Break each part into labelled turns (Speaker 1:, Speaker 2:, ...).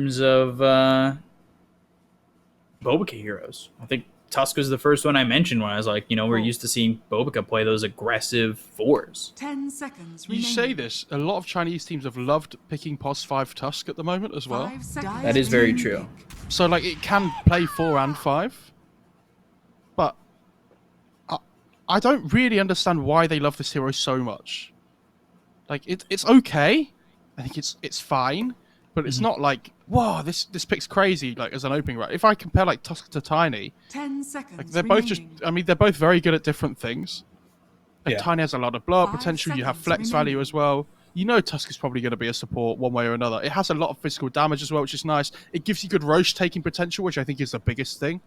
Speaker 1: terms of Bobica heroes. I think Tusk was the first one I mentioned when I was like, we're used to seeing Bobica play those aggressive 4s.
Speaker 2: 10 seconds
Speaker 3: You
Speaker 2: remaining.
Speaker 3: say this, a lot of Chinese teams have loved picking POS 5 Tusk at the moment as well.
Speaker 1: That is very true.
Speaker 3: So, like, it can play 4 and 5. But I don't really understand why they love this hero so much. Like, it's okay. I think it's fine. But it's not like, whoa, this pick's crazy, like, as an opening right. If I compare, like, Tusk to Tiny,
Speaker 2: 10 seconds
Speaker 3: like, they're both they're both very good at different things. Like,
Speaker 1: Yeah.
Speaker 3: Tiny has a lot of blow-up
Speaker 2: 5
Speaker 3: potential, you have
Speaker 2: seconds
Speaker 3: flex value
Speaker 2: remaining.
Speaker 3: as well. You know Tusk is probably going to be a support one way or another. It has a lot of physical damage as well, which is nice. It gives you good Roche taking potential, which I think is the biggest thing,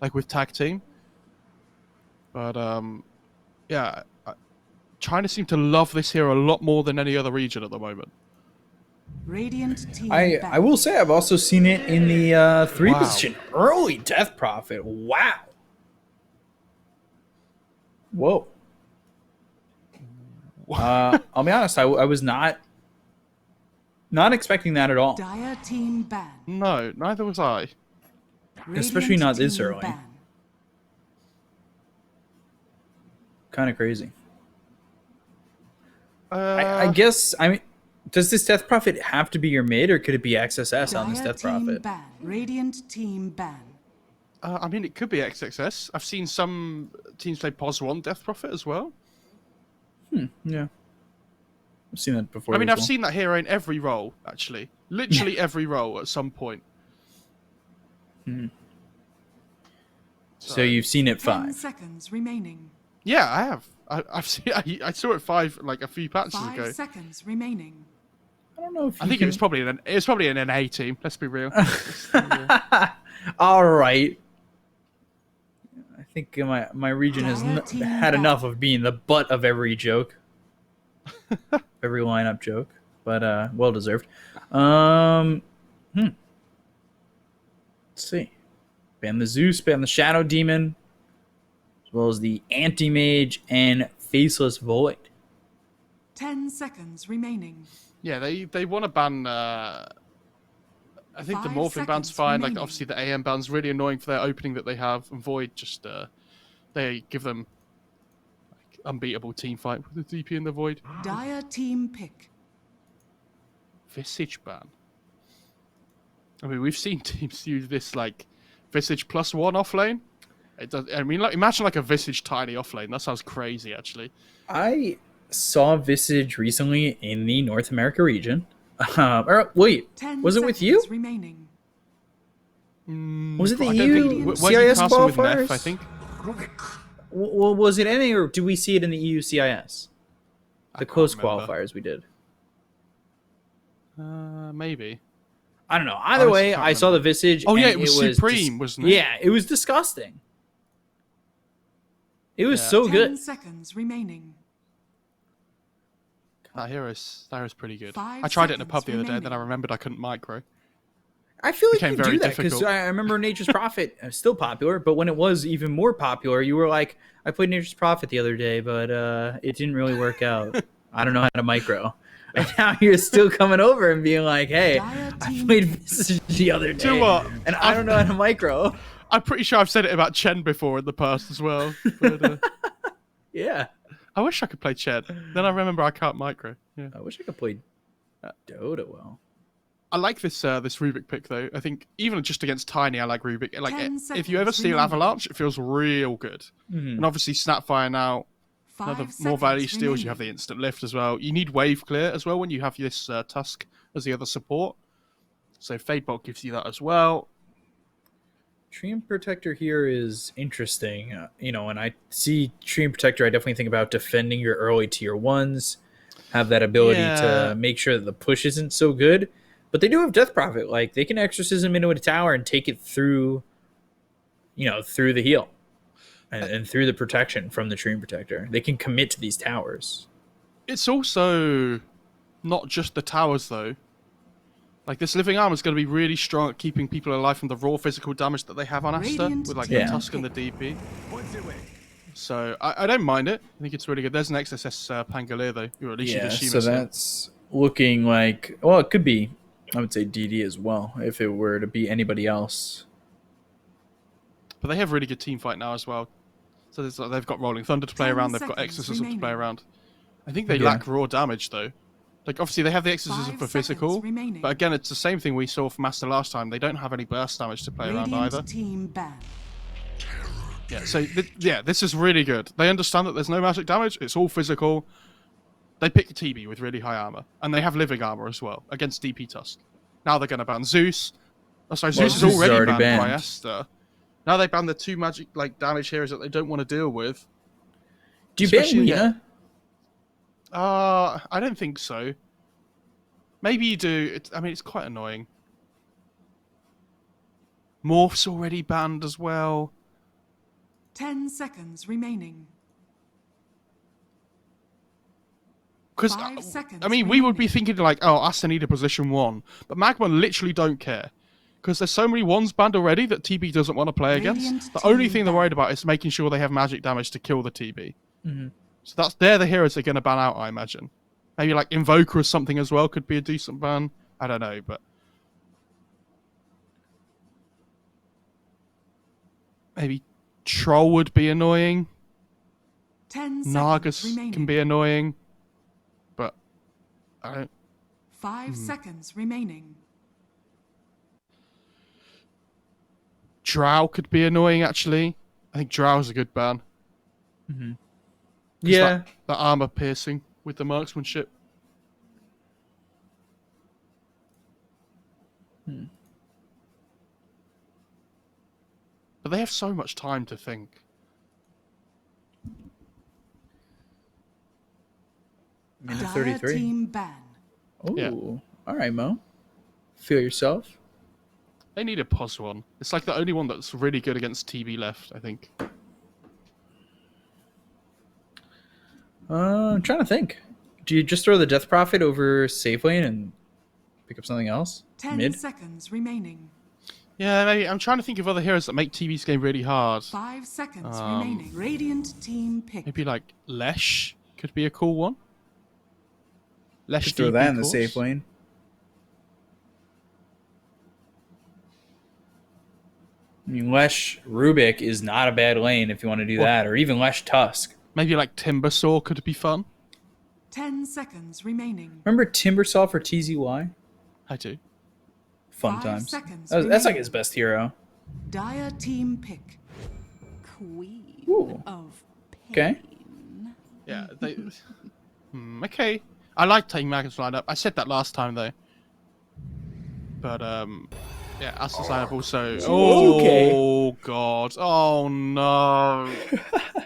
Speaker 3: like with tag team. But, yeah, China seem to love this hero a lot more than any other region at the moment.
Speaker 2: Radiant team
Speaker 1: I will say I've also seen it in the 3
Speaker 3: Wow.
Speaker 1: position. Early Death Prophet. Wow. Whoa. I'll be honest, I was not expecting that at all.
Speaker 2: Dire team ban.
Speaker 3: No, neither was I.
Speaker 1: Especially
Speaker 2: Radiant
Speaker 1: not this
Speaker 2: team
Speaker 1: early.
Speaker 2: ban.
Speaker 1: Kind of crazy. I
Speaker 3: Uh,
Speaker 1: guess, does this Death Prophet have to be your mid, or could it be XSS on this
Speaker 2: Dire
Speaker 1: Death
Speaker 2: team
Speaker 1: Prophet?
Speaker 2: ban. Radiant team ban.
Speaker 3: I mean, it could be XXS. I've seen some teams play POS 1 Death Prophet as well.
Speaker 1: Yeah. I've seen that before.
Speaker 3: I mean,
Speaker 1: as
Speaker 3: I've
Speaker 1: well.
Speaker 3: seen that hero in every role, actually. Literally every role at some point.
Speaker 1: So you've seen it
Speaker 2: 10
Speaker 1: 5.
Speaker 2: seconds remaining.
Speaker 3: Yeah, I have. I've seen. I saw it 5 like a few patches
Speaker 2: 5
Speaker 3: ago.
Speaker 2: seconds remaining.
Speaker 1: I don't know if
Speaker 3: I think it was probably an NA team. Let's be real.
Speaker 1: All right. I think my region has
Speaker 2: Dire team
Speaker 1: had
Speaker 2: ban.
Speaker 1: enough of being the butt of every joke, every lineup joke, but well deserved. Let's see. Ban the Zeus, ban the Shadow Demon, as well as the Anti-Mage and Faceless Void.
Speaker 2: 10 seconds remaining.
Speaker 3: Yeah, they want to ban. I think the
Speaker 2: 5
Speaker 3: Morphing ban's
Speaker 2: seconds
Speaker 3: fine. Like
Speaker 2: remaining.
Speaker 3: obviously the AM ban's really annoying for their opening that they have, and Void just they give them like unbeatable team fight with the DP and the Void.
Speaker 2: Dire team pick.
Speaker 3: Visage ban. I mean, we've seen teams use this like Visage +1 offlane. It does. I mean, like imagine like a Visage Tiny offlane. That sounds crazy, actually.
Speaker 1: I saw Visage recently in the North America region. Or wait,
Speaker 2: 10
Speaker 1: was it with you?
Speaker 2: seconds remaining.
Speaker 1: Was it the
Speaker 3: I don't
Speaker 1: EU
Speaker 3: think- weren't you
Speaker 1: CIS
Speaker 3: casting with Neff,
Speaker 1: qualifiers?
Speaker 3: I think.
Speaker 1: Well, was it NA, or do we see it in the EU CIS?
Speaker 3: I
Speaker 1: The
Speaker 3: can't
Speaker 1: close
Speaker 3: remember.
Speaker 1: qualifiers we did.
Speaker 3: Maybe.
Speaker 1: I don't know. Either
Speaker 3: Honestly,
Speaker 1: way,
Speaker 3: can't
Speaker 1: I saw the
Speaker 3: remember.
Speaker 1: Visage.
Speaker 3: Oh, yeah,
Speaker 1: and
Speaker 3: it was Supreme, wasn't it?
Speaker 1: Yeah, it was disgusting. It was
Speaker 3: Yeah.
Speaker 1: so
Speaker 2: 10
Speaker 1: good.
Speaker 2: seconds remaining.
Speaker 3: That hero's pretty good.
Speaker 2: 5
Speaker 3: I tried it in a pub
Speaker 2: seconds
Speaker 3: the other day, then I
Speaker 2: remaining.
Speaker 3: remembered I couldn't micro.
Speaker 1: I feel like
Speaker 3: Became
Speaker 1: you
Speaker 3: very
Speaker 1: do that because
Speaker 3: difficult.
Speaker 1: I remember Nature's Prophet still popular, but when it was even more popular, you were like, "I played Nature's Prophet the other day, but it didn't really work out. I don't know how to micro." And now you're still coming over and being like, "Hey,
Speaker 2: Dire
Speaker 1: I
Speaker 2: team
Speaker 1: played Visage the other day,
Speaker 3: Do you know what?
Speaker 1: and I don't know how to micro."
Speaker 3: I'm pretty sure I've said it about Chen before in the past as well. But,
Speaker 1: Yeah,
Speaker 3: I wish I could play Chen. Then I remember I can't micro. Yeah.
Speaker 1: I wish I could play Dota well.
Speaker 3: I like this this Rubik pick though. I think even just against Tiny, I like Rubik. Like
Speaker 2: 10
Speaker 3: if you ever
Speaker 2: seconds
Speaker 3: steal
Speaker 2: remaining.
Speaker 3: Avalanche, it feels real good. And obviously Snapfire now.
Speaker 2: 5
Speaker 3: Another
Speaker 2: seconds
Speaker 3: more value steals.
Speaker 2: remaining.
Speaker 3: You have the instant lift as well. You need wave clear as well when you have this Tusk as the other support. So Fadebolt gives you that as well.
Speaker 1: Treant Protector here is interesting. When I see Treant Protector, I definitely think about defending your early tier 1s, have that ability
Speaker 3: Yeah.
Speaker 1: to make sure that the push isn't so good. But they do have Death Prophet. Like, they can Exorcism into a tower and take it through, through the heal and through the protection from the Treant Protector. They can commit to these towers.
Speaker 3: It's also not just the towers though. Like this living armor is going to be really strong at keeping people alive from the raw physical damage that they have on Aster
Speaker 2: Radiant
Speaker 3: with like
Speaker 1: Yeah.
Speaker 3: the Tusk and the DP. So I don't mind it. I think it's really good. There's an XSS Pangolier though, or at least you'd assume
Speaker 1: so
Speaker 3: it's him.
Speaker 1: that's looking like, well, it could be. I would say DD as well if it were to be anybody else.
Speaker 3: But they have really good team fight now as well. So they've got Rolling Thunder to play
Speaker 2: 10
Speaker 3: around. They've got
Speaker 2: seconds
Speaker 3: Exorcism to play
Speaker 2: remaining.
Speaker 3: around. I think they
Speaker 1: Yeah.
Speaker 3: lack raw damage though. Like obviously they have the Exorcism
Speaker 2: 5
Speaker 3: for physical,
Speaker 2: seconds remaining.
Speaker 3: but again it's the same thing we saw from Aster last time. They don't have any burst damage to play around either.
Speaker 2: Radiant team ban.
Speaker 3: Yeah, so this is really good. They understand that there's no magic damage. It's all physical. They pick TB with really high armor, and they have living armor as well against DP Tusk. Now they're going to ban Zeus. Oh, sorry, Zeus is
Speaker 1: Zeus is
Speaker 3: already,
Speaker 1: already
Speaker 3: banned by
Speaker 1: banned.
Speaker 3: Aster. Now they ban the 2 magic damage heroes that they don't want to deal with.
Speaker 1: Do you ban
Speaker 3: Especially-
Speaker 1: Lina?
Speaker 3: I don't think so. Maybe you do. I mean, it's quite annoying. Morph's already banned as well.
Speaker 2: 10 seconds remaining.
Speaker 3: Because,
Speaker 2: 5 seconds
Speaker 3: I mean, we would be
Speaker 2: remaining.
Speaker 3: thinking like, oh, Aster need a position 1. But Magma literally don't care. Because there's so many ones banned already that TB doesn't want to play against.
Speaker 2: Radiant
Speaker 3: The only
Speaker 2: team
Speaker 3: thing they're
Speaker 2: ban.
Speaker 3: worried about is making sure they have magic damage to kill the TB.
Speaker 1: Mhm.
Speaker 3: So they're the heroes they're going to ban out, I imagine. Maybe like Invoker or something as well could be a decent ban. I don't know, but... Maybe Troll would be annoying.
Speaker 2: 10 seconds
Speaker 3: Nagas
Speaker 2: remaining.
Speaker 3: can be annoying. But... I don't...
Speaker 2: 5 seconds remaining.
Speaker 3: Drow could be annoying, actually. I think Drow's a good ban.
Speaker 1: Yeah.
Speaker 3: That armor piercing with the marksmanship. But they have so much time to think.
Speaker 1: Minute
Speaker 2: Dire
Speaker 1: 33.
Speaker 2: team ban.
Speaker 1: Ooh.
Speaker 3: Yeah.
Speaker 1: All right, Mo. Feel yourself.
Speaker 3: They need a pos one. It's like the only one that's really good against TB left, I think.
Speaker 1: I'm trying to think. Do you just throw the Death Prophet over safe lane and pick up something else?
Speaker 2: 10
Speaker 1: Mid?
Speaker 2: seconds remaining.
Speaker 3: Yeah, maybe. I'm trying to think of other heroes that make TB's game really hard.
Speaker 2: 5 seconds remaining. Radiant team pick.
Speaker 3: Maybe like Lesh could be a cool one. Lesh
Speaker 1: Just throw
Speaker 3: DP
Speaker 1: that in the
Speaker 3: course.
Speaker 1: safe lane. I mean, Lesh Rubik is not a bad lane if you want to do
Speaker 3: Well-
Speaker 1: that, or even Lesh Tusk.
Speaker 3: Maybe like Timbersaw could be fun.
Speaker 2: 10 seconds remaining.
Speaker 1: Remember Timbersaw for TZY?
Speaker 3: I do.
Speaker 1: Fun
Speaker 2: 5
Speaker 1: times.
Speaker 2: seconds
Speaker 1: That's like
Speaker 2: remaining.
Speaker 1: his best hero.
Speaker 2: Dire team pick.
Speaker 4: Queen
Speaker 1: Ooh.
Speaker 4: of
Speaker 1: Okay.
Speaker 4: Pain.
Speaker 3: Yeah, they... okay. I like taking Magnus lineup. I said that last time, though. But, yeah, Aster's lineup also...
Speaker 1: Okay.
Speaker 3: Oh, God. Oh, no.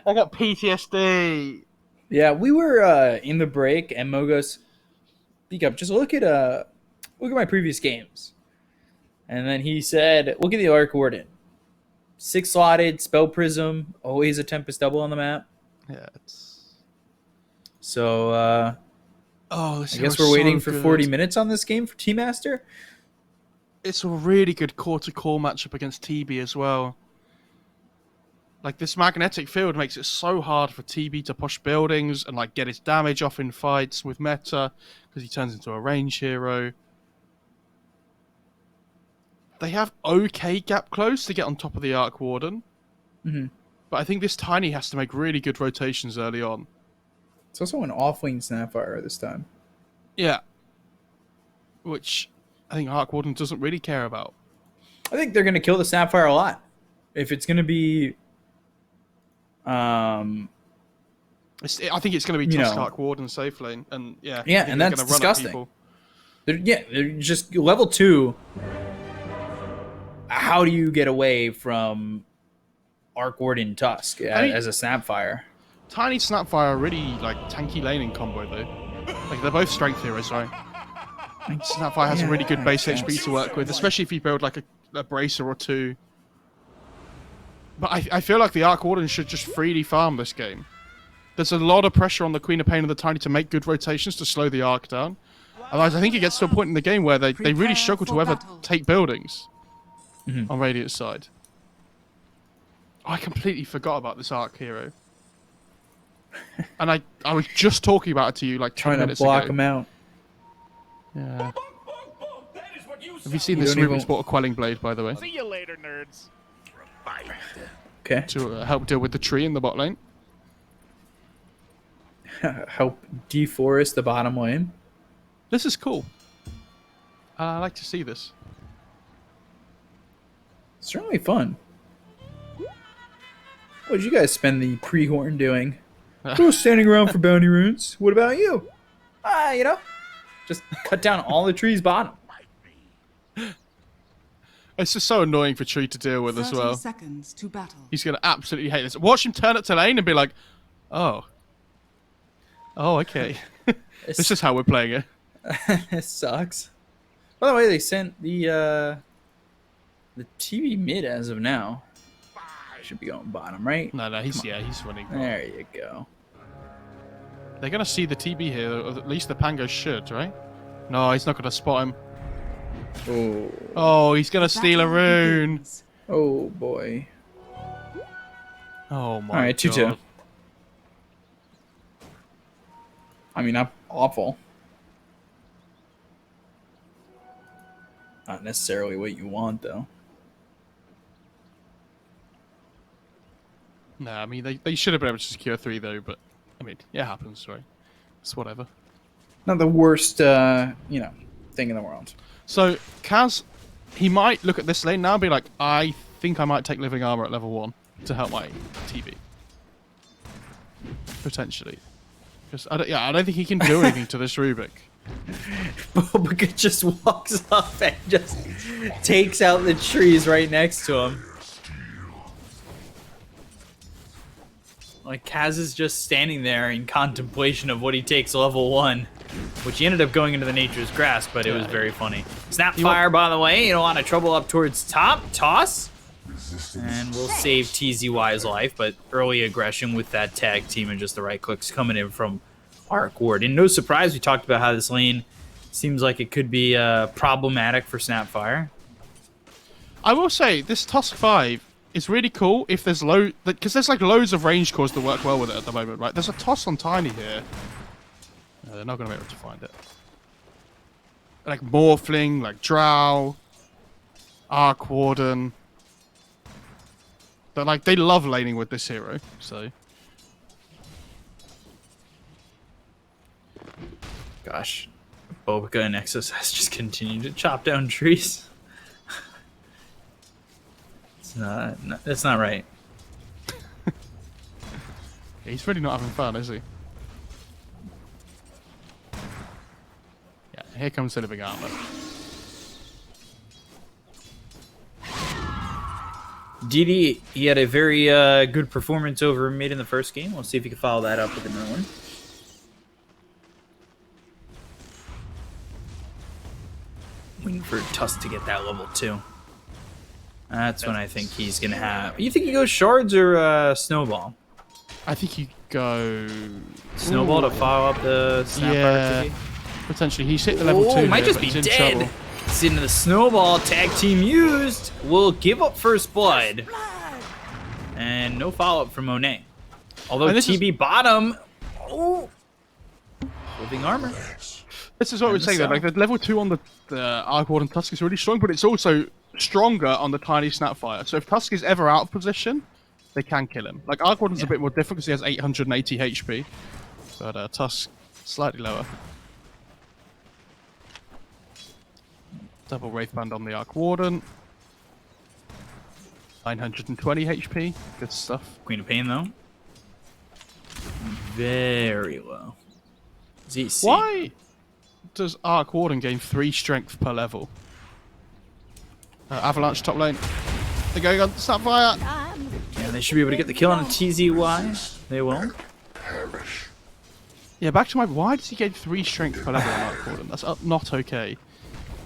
Speaker 3: I got PTSD.
Speaker 1: Yeah, we were in the break, and Mo goes, "Speak up. Just look at my previous games." And then he said, "Look at the Arc Warden. 6 slotted, Spell Prism, always a Tempest double on the map."
Speaker 3: Yeah, it's...
Speaker 1: So
Speaker 3: Oh, this
Speaker 1: I guess
Speaker 3: hero's
Speaker 1: we're waiting
Speaker 3: so
Speaker 1: for
Speaker 3: good.
Speaker 1: 40 minutes on this game for Team Master.
Speaker 3: It's a really good core-to-core matchup against TB as well. Like, this magnetic field makes it so hard for TB to push buildings and, like, get his damage off in fights with meta, because he turns into a range hero. They have okay gap close to get on top of the Arc Warden.
Speaker 1: Mhm.
Speaker 3: But I think this Tiny has to make really good rotations early on.
Speaker 1: It's also an off-wing Snapfire this time.
Speaker 3: Yeah. Which I think Arc Warden doesn't really care about.
Speaker 1: I think they're going to kill the Snapfire a lot. If it's going to be...
Speaker 3: I think it's going to be
Speaker 1: You
Speaker 3: Tusk
Speaker 1: know.
Speaker 3: Arc Warden safe lane. And yeah,
Speaker 1: Yeah,
Speaker 3: I think
Speaker 1: and
Speaker 3: they're
Speaker 1: that's
Speaker 3: gonna run at
Speaker 1: disgusting.
Speaker 3: people.
Speaker 1: They're just level 2. How do you get away from Arc Warden Tusk
Speaker 3: mean-
Speaker 1: as a Snapfire?
Speaker 3: Tiny Snapfire are really like tanky laning combo though. Like they're both strength heroes, right? And Snapfire has a really good base HP to work with, especially if you build like a bracer or 2. But I feel like the Arc Warden should just freely farm this game. There's a lot of pressure on the Queen of Pain and the Tiny to make good rotations to slow the Arc down. Otherwise, I think it gets to a point in the game where they really
Speaker 2: Prepare
Speaker 3: struggle to
Speaker 2: for
Speaker 3: ever
Speaker 2: battle.
Speaker 3: take buildings
Speaker 1: Mhm.
Speaker 3: on Radiant's side. I completely forgot about this Arc hero. And I was just talking about it to you like 10
Speaker 1: Trying to
Speaker 3: minutes
Speaker 1: block
Speaker 3: ago.
Speaker 1: him out.
Speaker 3: Yeah. Have you seen
Speaker 1: You
Speaker 3: this
Speaker 1: don't
Speaker 3: Rubik's
Speaker 1: even-
Speaker 3: bought a quelling blade, by the way,
Speaker 5: See you later, nerds.
Speaker 1: Okay.
Speaker 3: to help deal with the tree in the bot lane?
Speaker 1: Help deforest the bottom lane.
Speaker 3: This is cool. I like to see this.
Speaker 1: Certainly fun. What did you guys spend the pre-horn doing? Just standing around for bounty runes. What about you? You know, just cut down all the trees bottom.
Speaker 3: It's just so annoying for Tree to deal with as
Speaker 2: 30
Speaker 3: well.
Speaker 2: seconds to battle.
Speaker 3: He's going to absolutely hate this. Watch him turn up to lane and be like, oh. Oh, okay. This is how we're playing it.
Speaker 1: It sucks. By the way, they sent the TV mid as of now. Should be going bottom, right?
Speaker 3: No, he's running.
Speaker 1: There you go.
Speaker 3: They're going to see the TB here, or at least the Pango should, right? No, he's not going to spot him.
Speaker 1: Oh,
Speaker 3: Oh, he's going to steal a
Speaker 2: Battle
Speaker 3: rune.
Speaker 2: begins.
Speaker 1: oh boy.
Speaker 3: Oh my
Speaker 1: All right, 2-2.
Speaker 3: god.
Speaker 1: I mean, not awful. Not necessarily what you want, though.
Speaker 3: No, I mean, they should have been able to secure 3, though, but, I mean, it happens, right? It's whatever.
Speaker 1: Not the worst, thing in the world.
Speaker 3: So, Kaz, he might look at this lane now and be like, I think I might take living armor at level 1 to help my TB. Potentially. Because, I don't think he can do anything to this Rubik.
Speaker 1: Bobica just walks up and just takes out the trees right next to him. Like, Kaz is just standing there in contemplation of what he takes level 1, which he ended up going into the Nature's Grasp, but it was very funny. Snapfire, by the way, in a lot of trouble up towards top. Toss. And we'll save TZY's life, but early aggression with that tag team and just the right clicks coming in from Arc Ward. And no surprise, we talked about how this lane seems like it could be problematic for Snapfire.
Speaker 3: I will say, this Tusk 5 is really cool if there's because there's like loads of range cores that work well with it at the moment, right? There's a toss on Tiny here. No, they're not going to be able to find it. Like Morphling, like Drow, Arc Warden. They're like, they love laning with this hero, so.
Speaker 1: Gosh, Bobica and Nexus has just continued to chop down trees. That's not right.
Speaker 3: Yeah, he's really not having fun, is he? Yeah, here comes the living armor.
Speaker 1: DD, he had a very good performance over mid in the first game. We'll see if he can follow that up with another one. Waiting for Tusk to get that level 2. That's when I think he's going to have... You think he goes Shards or Snowball?
Speaker 3: I think you go...
Speaker 1: Snowball to follow up the Snapfire
Speaker 3: Yeah,
Speaker 1: activity?
Speaker 3: potentially. He's hit the level 2
Speaker 1: Oh, might
Speaker 3: here,
Speaker 1: just
Speaker 3: but
Speaker 1: be
Speaker 3: he's in
Speaker 1: dead.
Speaker 3: trouble.
Speaker 1: It's into the Snowball. Tag team used. Will give up first blood. And no follow-up from Monet. Although
Speaker 3: And this
Speaker 1: TB bottom... Oh! Living armor.
Speaker 3: This is what we're
Speaker 1: And the
Speaker 3: saying, though. Like,
Speaker 1: south.
Speaker 3: the level 2 on the Arc Ward and Tusk is really strong, but it's also stronger on the Tiny Snapfire. So if Tusk is ever out of position, they can kill him. Like, Arc Warden's a bit more difficult because he has 880 HP. But Tusk, slightly lower. Double Wraith Band on the Arc Warden. 920 HP. Good stuff.
Speaker 1: Queen of Pain, though. Very low. ZC.
Speaker 3: Why does Arc Warden gain 3 strength per level? Avalanche top lane. They're going on Snapfire.
Speaker 1: Yeah, they should be able to get the kill on a TZY. They will.
Speaker 3: Yeah, back to my... Why does he gain 3 strength per level on Arc Warden? That's not okay.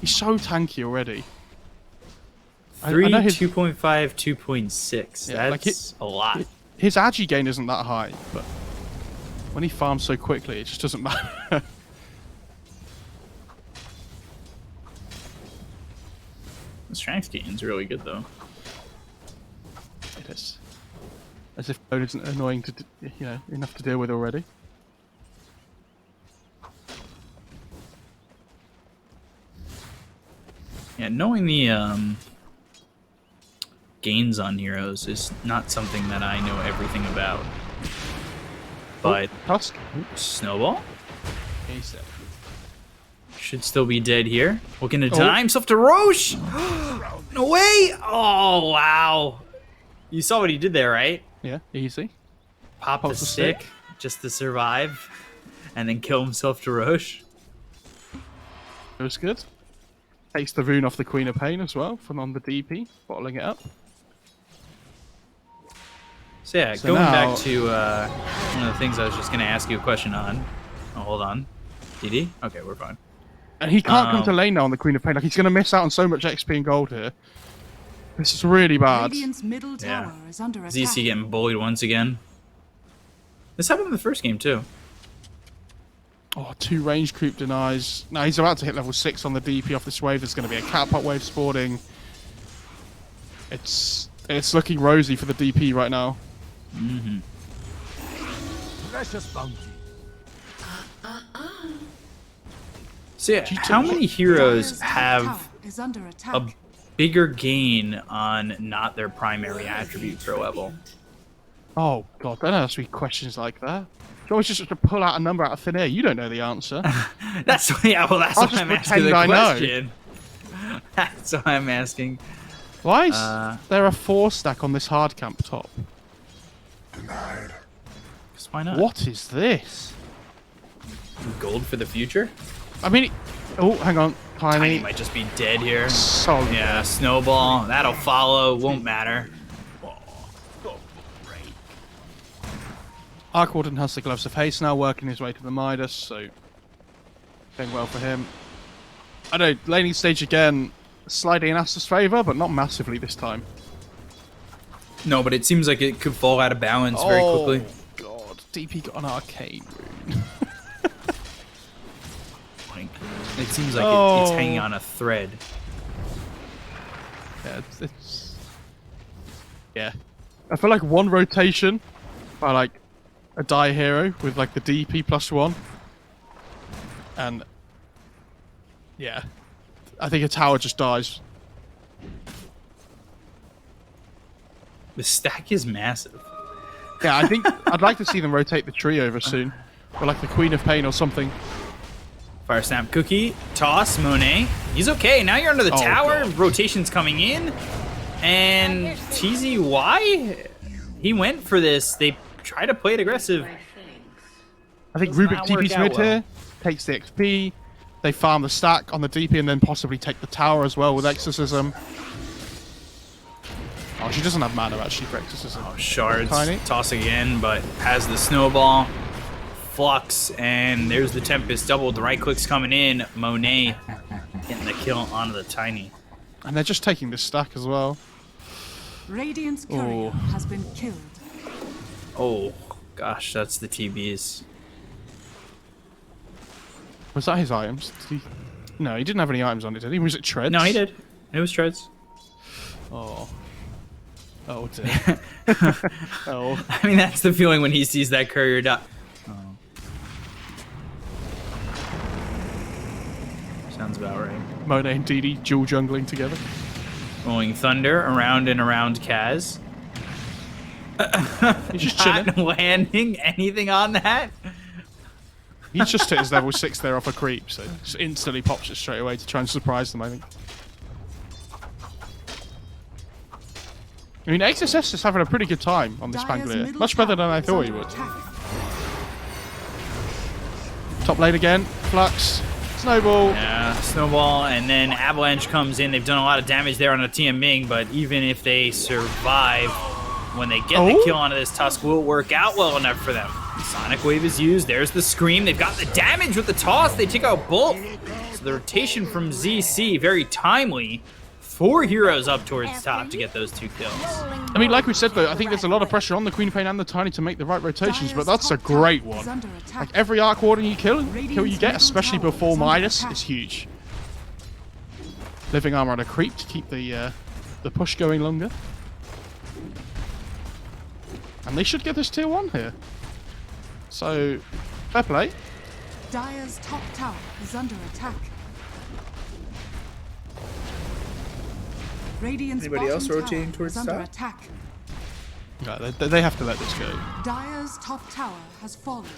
Speaker 3: He's so tanky already.
Speaker 1: 3,
Speaker 3: I know his,
Speaker 1: 2.5, 2.6.
Speaker 3: Yeah, like
Speaker 1: That's a lot.
Speaker 3: his agi gain isn't that high, but when he farms so quickly, it just doesn't matter.
Speaker 1: The strength gain's really good, though.
Speaker 3: It is. As if Bone isn't annoying to, enough to deal with already.
Speaker 1: Yeah, knowing the gains on heroes is not something that I know everything about. But
Speaker 3: Tusk.
Speaker 1: Snowball
Speaker 3: He said.
Speaker 1: should still be dead here. Looking to deny himself to Roche. No way! Oh wow! You saw what he did there, right?
Speaker 3: Yeah, easy.
Speaker 1: Pop the
Speaker 3: Pops the
Speaker 1: stick just to survive, and then kill himself to Roche.
Speaker 3: It was good. Takes the rune off the Queen of Pain as well from on the DP, bottling it up.
Speaker 1: So yeah,
Speaker 3: So
Speaker 1: going
Speaker 3: now-
Speaker 1: back to one of the things I was just going to ask you a question on. Oh, hold on. DD? Okay, we're fine.
Speaker 3: And he can't come to lane now on the Queen of Pain. Like, he's going to miss out on so much XP and gold here. This is really bad.
Speaker 2: Radiant's middle tower is under attack.
Speaker 1: ZC getting bullied once again. This happened in the first game, too.
Speaker 3: Oh, 2 range creep denies. Now he's about to hit level 6 on the DP off this wave. There's going to be a catapult wave sporting. It's looking rosy for the DP right now.
Speaker 1: Mm-hmm.
Speaker 5: Precious bounty.
Speaker 1: So yeah, how many heroes
Speaker 2: Dire's top
Speaker 1: have
Speaker 2: tower is under attack.
Speaker 1: a bigger gain on not their primary attribute per level?
Speaker 3: Oh, God. Don't ask me questions like that. You always just to pull out a number out of thin air. You don't know the answer.
Speaker 1: That's yeah. Well, that's
Speaker 3: I'll
Speaker 1: why
Speaker 3: just
Speaker 1: I'm asking
Speaker 3: pretend
Speaker 1: the
Speaker 3: I know.
Speaker 1: question. That's why I'm asking.
Speaker 3: Why is there a 4-stack on this hard camp top?
Speaker 1: 'Cause why not?
Speaker 3: What is this?
Speaker 1: Gold for the future?
Speaker 3: I mean, oh, hang on.
Speaker 1: Tiny
Speaker 3: Tiny.
Speaker 1: might just be dead here.
Speaker 3: So
Speaker 1: Yeah, snowball. That'll follow. Won't matter.
Speaker 3: Arc Warden has the Gloves of Haste now, working his way to the Midas, so going well for him. I know, laning stage again, slightly in Aster's favour, but not massively this time.
Speaker 1: No, but it seems like it could fall out of balance very quickly.
Speaker 3: Oh, God. DP got an Arcane Rune.
Speaker 1: Like, it seems like it's
Speaker 3: Oh.
Speaker 1: hanging on a thread.
Speaker 3: Yeah, it's... Yeah. I feel like one rotation by, like, a die hero with, like, the DP +1. And... Yeah. I think a tower just dies.
Speaker 1: The stack is massive.
Speaker 3: Yeah, I think I'd like to see them rotate the tree over soon. Or like the Queen of Pain or something.
Speaker 1: Fire snap cookie, toss, Monet. He's okay. Now you're under the
Speaker 3: Oh,
Speaker 1: tower.
Speaker 3: God.
Speaker 1: Rotation's coming in. And TZY, he went for this. They try to play it aggressive.
Speaker 3: I think
Speaker 1: Does
Speaker 3: Rubik
Speaker 1: not work
Speaker 3: TP's
Speaker 1: out
Speaker 3: mid
Speaker 1: well.
Speaker 3: here, takes the XP. They farm the stack on the DP and then possibly take the tower as well with Exorcism. Oh, she doesn't have mana actually for Exorcism.
Speaker 1: Oh, shards.
Speaker 3: Tiny.
Speaker 1: Toss again, but has the snowball. Flux, and there's the Tempest. Doubled. The right click's coming in. Monet getting the kill onto the Tiny.
Speaker 3: And they're just taking this stack as well.
Speaker 2: Radiant's courier has been killed.
Speaker 1: Oh, gosh, that's the TBs.
Speaker 3: Was that his items? Did he... No, he didn't have any items on it, did he? Was it treads?
Speaker 1: No, he did. It was treads.
Speaker 3: Oh. Oh dear. Oh.
Speaker 1: I mean, that's the feeling when he sees that courier die. Oh. Sounds about right.
Speaker 3: Monet and Didi dual jungling together.
Speaker 1: Rolling Thunder around and around Kaz.
Speaker 3: He's just chilling.
Speaker 1: Not landing anything on that.
Speaker 3: He's just hit his level 6 there off a creep, so just instantly pops it straight away to try and surprise them, I think. I mean, XSS is having a pretty good time on this
Speaker 2: Dire's
Speaker 3: Pangolier.
Speaker 2: middle
Speaker 3: Much better than
Speaker 2: tower
Speaker 3: I
Speaker 2: is
Speaker 3: thought he
Speaker 2: under
Speaker 3: would.
Speaker 2: attack.
Speaker 3: Top lane again. Flux. Snowball.
Speaker 1: Yeah, Snowball, and then Avalanche comes in. They've done a lot of damage there on a TM Ming, but even if they survive, when they get the kill onto this Tusk, will it work out well enough for them? Sonic Wave is used. There's the Scream. They've got the damage with the toss. They take out both. So the rotation from ZC, very timely. 4 heroes up towards top to get those 2 kills.
Speaker 3: I mean, like we said, though, I think there's a lot of pressure on the Queen of Pain and the Tiny to make the right rotations, but that's a great one. Like, every Arc Warden you kill you get, especially before Midas, is huge. Living armor on a creep to keep the push going longer. And they should get this tier 1 here. So, fair play.
Speaker 2: Dire's top tower is under attack. Radiant's
Speaker 1: Anybody else
Speaker 2: bottom
Speaker 1: rotating
Speaker 2: tower
Speaker 1: towards
Speaker 2: is under
Speaker 1: top?
Speaker 2: attack.
Speaker 3: No, they have to let this go.
Speaker 2: Dire's top tower has fallen.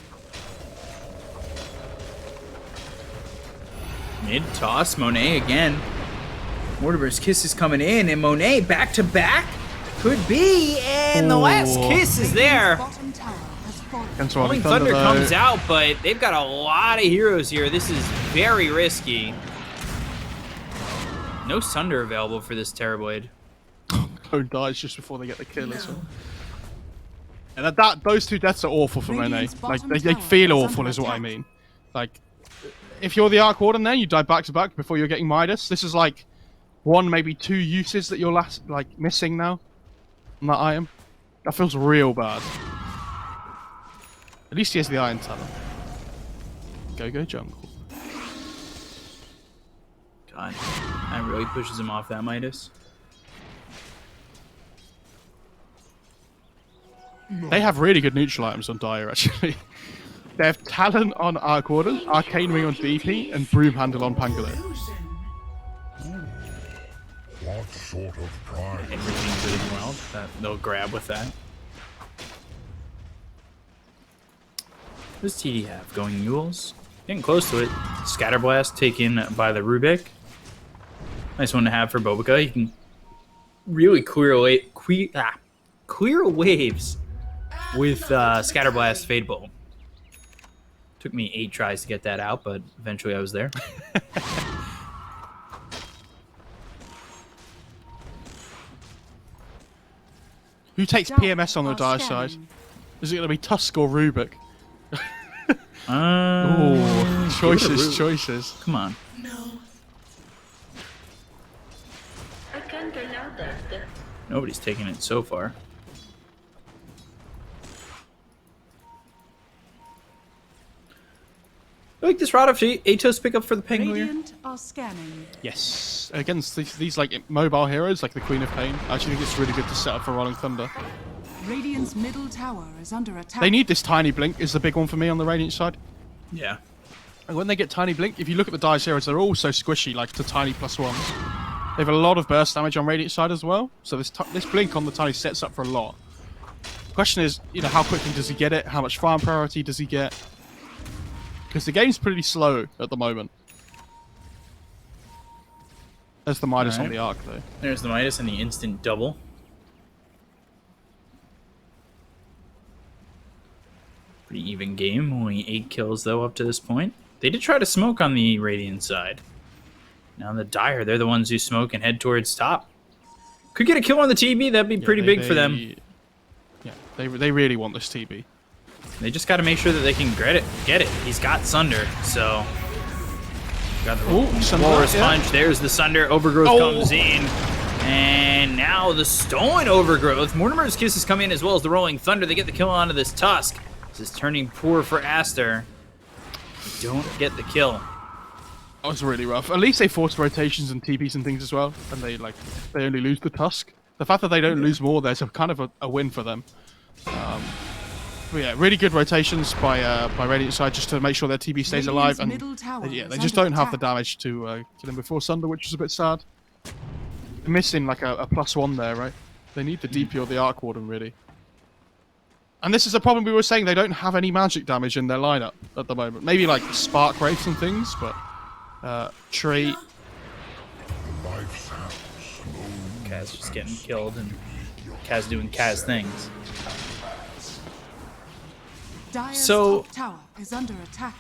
Speaker 1: Mid toss, Monet again. Mortimer's Kiss is coming in, and Monet back to back could be, and the last kiss is there.
Speaker 2: Radiant's bottom tower has fallen.
Speaker 3: Against
Speaker 1: Rolling Thunder comes out, but they've got a lot of heroes here. This is very risky. No Sunder available for this Terrorblade.
Speaker 3: Clone dies just before they get the kill as well. And those two deaths are awful for Monet.
Speaker 2: Radiant's
Speaker 3: Like
Speaker 2: bottom
Speaker 3: they
Speaker 2: tower
Speaker 3: feel
Speaker 2: is
Speaker 3: awful,
Speaker 2: under
Speaker 3: is what I
Speaker 2: attack.
Speaker 3: mean. Like, if you're the Arc Warden, there you die back to back before you're getting Midas. This is like one, maybe two uses that you're missing now on that item. That feels real bad. At least he has the Iron Talon. Go jungle.
Speaker 1: God, that really pushes him off that Midas.
Speaker 3: They have really good neutral items on Dire, actually. They have Talon on Arc Warden, Arcane Ring on DP, and Broom Handle on Pangolier.
Speaker 5: What sort of pride?
Speaker 1: Everything good as well. That they'll grab with that. What does TD have? Going Yules? Getting close to it. Scatterblast taken by the Rubik. Nice one to have for Bobica. He can really clear waves with Scatterblast Fade Bolt. Took me 8 tries to get that out, but eventually I was there.
Speaker 3: Who takes PMS on the Dire side? Is it going to be Tusk or Rubik? Choices.
Speaker 1: Come on. Nobody's taking it so far. I like this route of Atos pick up for the Pangolier.
Speaker 2: Radiant are scanning.
Speaker 3: Yes. Against these like mobile heroes, like the Queen of Pain, I actually think it's really good to set up for Rolling Thunder.
Speaker 2: Radiant's middle tower is under attack.
Speaker 3: They need this tiny blink, is the big one for me on the Radiant side.
Speaker 1: Yeah.
Speaker 3: And when they get tiny blink, if you look at the Dice heroes, they're all so squishy, like the tiny +1s. They have a lot of burst damage on Radiant side as well, so this blink on the tiny sets up for a lot. Question is, how quickly does he get it? How much farm priority does he get? Because the game's pretty slow at the moment. There's the Midas on the Arc, though.
Speaker 1: There's the Midas and the instant double. Pretty even game. Only 8 kills, though, up to this point. They did try to smoke on the Radiant side. Now the Dire, they're the ones who smoke and head towards top. Could get a kill on the TB. That'd be pretty big for them.
Speaker 3: Yeah, they really want this TB.
Speaker 1: They just got to make sure that they can get it. He's got Sunder, so... Got the Walrus Punch. There's the Sunder. Overgrowth comes in. And now the stolen Overgrowth. Mortimer's Kiss is coming in as well as the Rolling Thunder. They get the kill onto this Tusk. This is turning poor for Aster. They don't get the kill.
Speaker 3: That was really rough. At least they forced rotations and TPs and things as well. And they only lose the Tusk. The fact that they don't lose more, there's a kind of a win for them. But yeah, really good rotations by Radiant side just to make sure their TB stays alive, and they just don't have the damage to kill him before Sunder, which is a bit sad. They're missing like a +1 there, right? They need the DP or the Arc Warden really. And this is a problem we were saying, they don't have any magic damage in their lineup at the moment. Maybe like Spark Wraiths and things, but Tree.
Speaker 1: Kaz just getting killed and Kaz doing Kaz things.
Speaker 2: Dire's
Speaker 1: So-
Speaker 2: top tower is under attack.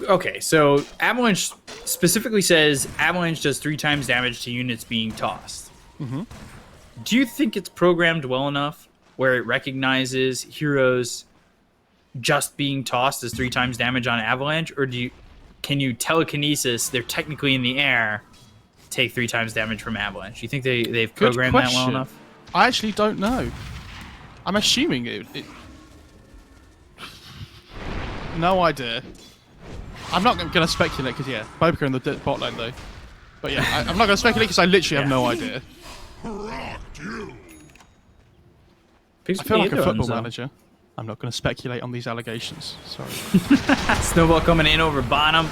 Speaker 1: Okay, so Avalanche specifically says Avalanche does 3 times damage to units being tossed.
Speaker 3: Mm-hmm.
Speaker 1: Do you think it's programmed well enough where it recognizes heroes just being tossed as 3 times damage on Avalanche, or can you telekinesis? They're technically in the air, take 3 times damage from Avalanche. Do you think they've programmed that well enough?
Speaker 3: I actually don't know. I'm assuming it. No idea. I'm not going to speculate because, yeah, Bobica in the bot lane, though. But yeah, I'm not going to speculate because I literally have no idea. I feel like a football manager. I'm not going to speculate on these allegations. Sorry.
Speaker 1: Snowball coming in over bottom.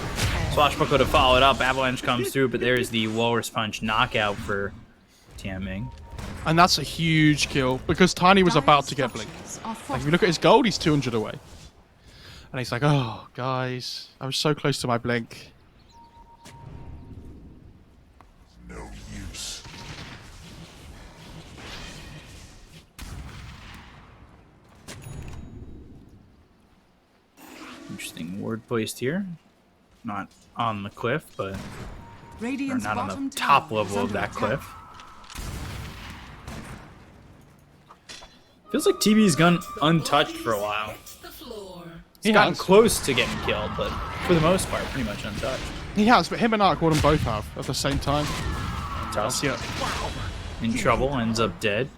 Speaker 1: Swashbuckle to follow it up. Avalanche comes through, but there's the Walrus Punch knockout for Tianming.
Speaker 3: And that's a huge kill because Tiny was about to get Blink. Like, if you look at his gold, he's 200 away. And he's like, oh, guys, I was so close to my Blink.
Speaker 5: No use.
Speaker 1: Interesting ward placed here. Not on the cliff, but or
Speaker 2: Radiant's
Speaker 1: not on
Speaker 2: bottom
Speaker 1: the top
Speaker 2: tower is
Speaker 1: level of
Speaker 2: under
Speaker 1: that
Speaker 2: attack.
Speaker 1: cliff. Feels like TB's gone untouched for a while. He's gotten close to getting killed, but for the most part, pretty much untouched.
Speaker 3: He has, but him and Arc Warden both have at the same time.
Speaker 1: Tusk
Speaker 3: Yeah.
Speaker 1: in trouble, ends up dead.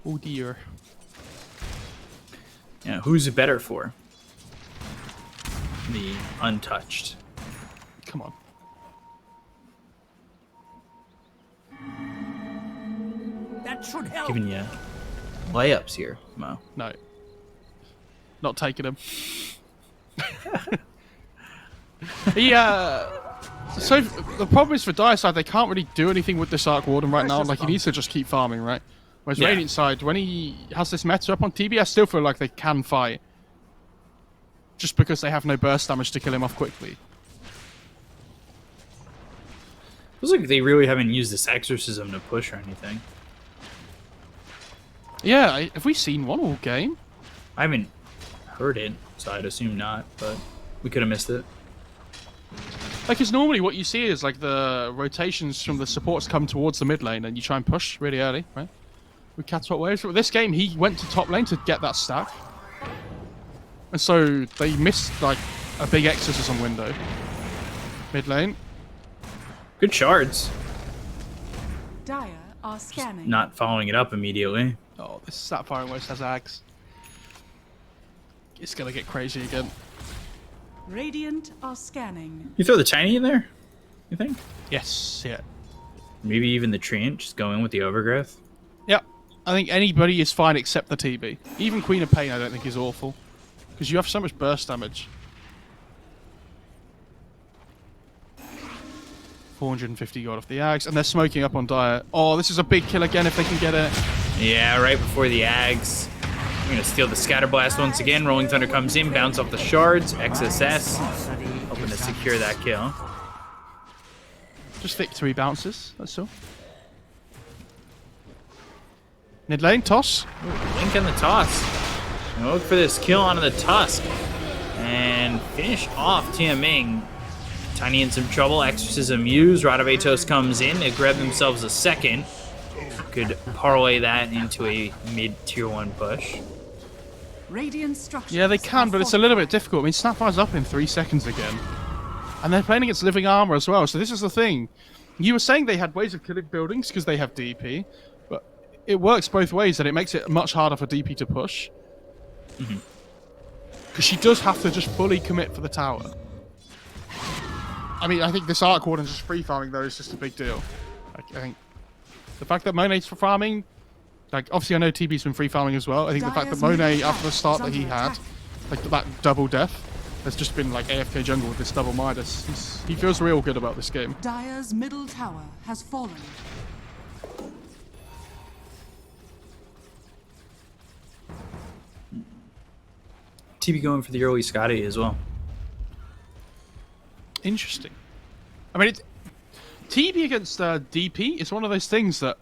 Speaker 3: Oh dear.
Speaker 1: Yeah, who's it better for? The untouched.
Speaker 3: Come on.
Speaker 6: That should help.
Speaker 1: Giving you layups here, Mo.
Speaker 3: No. Not taking him. So the problem is for Dire side, they can't really do anything with this Arc Warden right now. Like, he needs to just keep farming, right? Whereas
Speaker 1: Yeah.
Speaker 3: Radiant side, when he has this meta up on TB, I still feel like they can fight. Just because they have no burst damage to kill him off quickly.
Speaker 1: Feels like they really haven't used this exorcism to push or anything.
Speaker 3: Yeah, have we seen one all game?
Speaker 1: I haven't heard it, so I'd assume not, but we could have missed it.
Speaker 3: Like, because normally what you see is, like, the rotations from the supports come towards the mid lane, and you try and push really early, right? With Catapult Waves. But this game, he went to top lane to get that stack. And so they missed, like, a big exorcism window. Mid lane.
Speaker 1: Good shards.
Speaker 2: Dire are scanning.
Speaker 1: Not following it up immediately.
Speaker 3: Oh, this Sapphire almost has Ags. It's gonna get crazy again.
Speaker 2: Radiant are scanning.
Speaker 1: You throw the Tiny in there, you think?
Speaker 3: Yes, yeah.
Speaker 1: Maybe even the Treant, just go in with the Overgrowth.
Speaker 3: Yep. I think anybody is fine except the TB. Even Queen of Pain I don't think is awful. Because you have so much burst damage. 450 gold off the Ags, and they're smoking up on Dire. Oh, this is a big kill again if they can get it.
Speaker 1: Yeah, right before the Ags. I'm going to steal the Scatterblast once again. Rolling Thunder comes in, bounce off the shards. XSS, hoping to secure that kill.
Speaker 3: Just victory bounces, that's all. Mid lane, toss.
Speaker 1: Link on the toss. Gonna look for this kill onto the Tusk. And finish off Tianming. Tiny in some trouble. Exorcism used. Radovatos comes in. They grab themselves a second. Could parlay that into a mid-tier 1 push.
Speaker 2: Radiant structures.
Speaker 3: Yeah, they can, but it's a little bit difficult. I mean, Snapfire's up in 3 seconds again. And they're playing against living armor as well, so this is the thing. You were saying they had ways of killing buildings because they have DP, but it works both ways, and it makes it much harder for DP to push. Because she does have to just fully commit for the tower. I mean, I think this Arc Warden just free farming, though, is just a big deal. Like, I think the fact that Monet's for farming, like, obviously I know TB's been free farming as well. I think the fact that Monet, after the start that he had, like, that double death, has just been like AFK jungle with this double Midas. He feels real good about this game.
Speaker 2: Dire's middle tower has fallen.
Speaker 1: TB going for the early Scotty as well.
Speaker 3: Interesting. I mean, TB against DP is one of those things that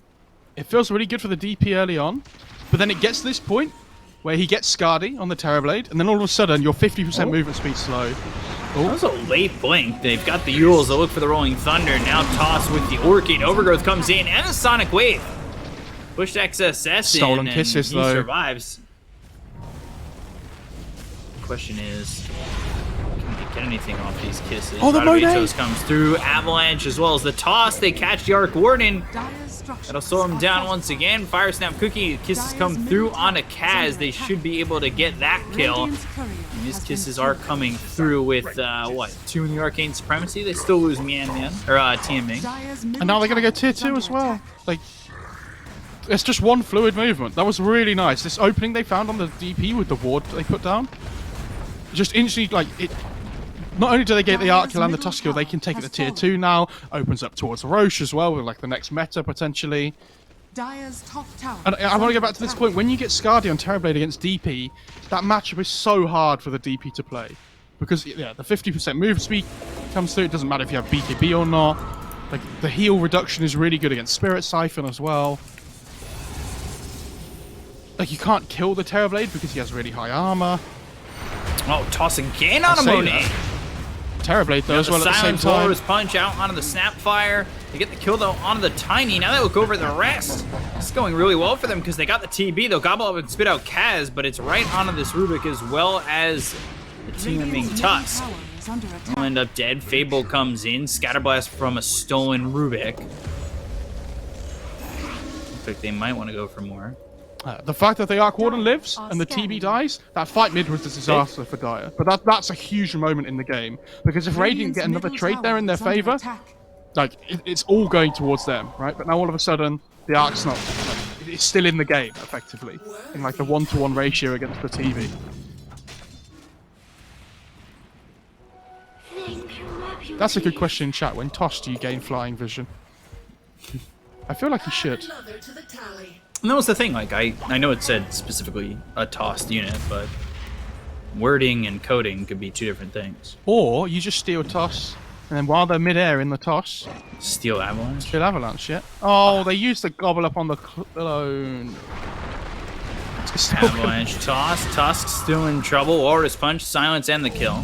Speaker 3: it feels really good for the DP early on, but then it gets to this point where he gets Scardy on the Terrorblade, and then all of a sudden your 50% movement speed slow.
Speaker 1: That was a late blink. They've got the Yules. They'll look for the Rolling Thunder. Now toss with the Orchid. Overgrowth comes in, and a Sonic Wave. Pushed XSS
Speaker 3: Stolen
Speaker 1: in,
Speaker 3: kisses,
Speaker 1: and he
Speaker 3: though.
Speaker 1: survives. Question is, can they get anything off these kisses?
Speaker 3: Oh, the Monet!
Speaker 1: Radovatos comes through. Avalanche as well as the toss. They catch the Arc Warden.
Speaker 2: Dire's structures
Speaker 1: That'll slow him
Speaker 2: are
Speaker 1: down
Speaker 2: falling.
Speaker 1: once again. Fire Snap Cookie. Kisses come through on a Kaz. They should be able to get that kill.
Speaker 2: Radiant's courier
Speaker 1: These
Speaker 2: has
Speaker 1: kisses
Speaker 2: been
Speaker 1: are
Speaker 2: killed.
Speaker 1: coming through with, what, 2 in the Arcane Supremacy? They still lose Mian, or Tianming.
Speaker 2: Dire's middle
Speaker 3: And now they're going to go
Speaker 2: tower
Speaker 3: tier
Speaker 2: is
Speaker 3: 2
Speaker 2: under
Speaker 3: as well.
Speaker 2: attack.
Speaker 3: Like, it's just one fluid movement. That was really nice. This opening they found on the DP with the ward they put down, just instantly, like, it not only do they get the
Speaker 2: Dire's
Speaker 3: Arc Kill and the
Speaker 2: middle
Speaker 3: Tusk Kill, they
Speaker 2: tower
Speaker 3: can take it to
Speaker 2: has
Speaker 3: tier
Speaker 2: fallen.
Speaker 3: 2 now. Opens up towards Roche as well with like the next meta potentially.
Speaker 2: Dire's top tower.
Speaker 3: And I want to
Speaker 2: is
Speaker 3: go back to this
Speaker 2: under
Speaker 3: point. When you get Scardy on Terrorblade against DP, that matchup is so hard for the DP to play. Because, yeah, the 50% move speed comes through. It doesn't matter if you have BKB or not. Like, the heal reduction is really good against Spirit Siphon as well. Like, you can't kill the Terrorblade because he has really high armor.
Speaker 1: Oh, toss again on a
Speaker 3: say
Speaker 1: Monet.
Speaker 3: that. Terrorblade, though, as well at the same
Speaker 1: Silent
Speaker 3: time.
Speaker 1: Walrus punch out onto the Snapfire. They get the kill, though, onto the Tiny. Now they look over the rest. It's going really well for them because they got the TB. They'll gobble up and spit out Kaz, but it's right onto this Rubik as well as the teaming
Speaker 2: Radiant's middle
Speaker 1: Tusk.
Speaker 2: tower is under attack.
Speaker 1: Will end up dead. Fable comes in. Scatterblast from a stolen Rubik. Looks like they might want to go for more.
Speaker 3: The fact that the Arc Warden lives
Speaker 2: Are
Speaker 3: and the
Speaker 2: scanning.
Speaker 3: TB dies, that fight mid was a disaster for Dire. But that's a huge moment in the game. Because if Radiant
Speaker 2: Radiant's
Speaker 3: get another
Speaker 2: middle
Speaker 3: trade there
Speaker 2: tower
Speaker 3: in their
Speaker 2: is under
Speaker 3: favor,
Speaker 2: attack.
Speaker 3: like, it's all going towards them, right? But now all of a sudden, the Arc's not, like, it's still in the game, effectively. In like a 1-to-1 ratio against the TV. That's a good question in chat. When tossed, do you gain flying vision? I feel like you should.
Speaker 1: And that was the thing, like, I know it said specifically a tossed unit, but wording and coding could be two different things.
Speaker 3: Or you just steal toss, and then while they're mid-air in the toss,
Speaker 1: Steel Avalanche.
Speaker 3: steal avalanche, yeah? Oh, they used the gobble up on the clone. It's still
Speaker 1: Avalanche toss. Tusk still in trouble. Walrus punch, silence, and the kill.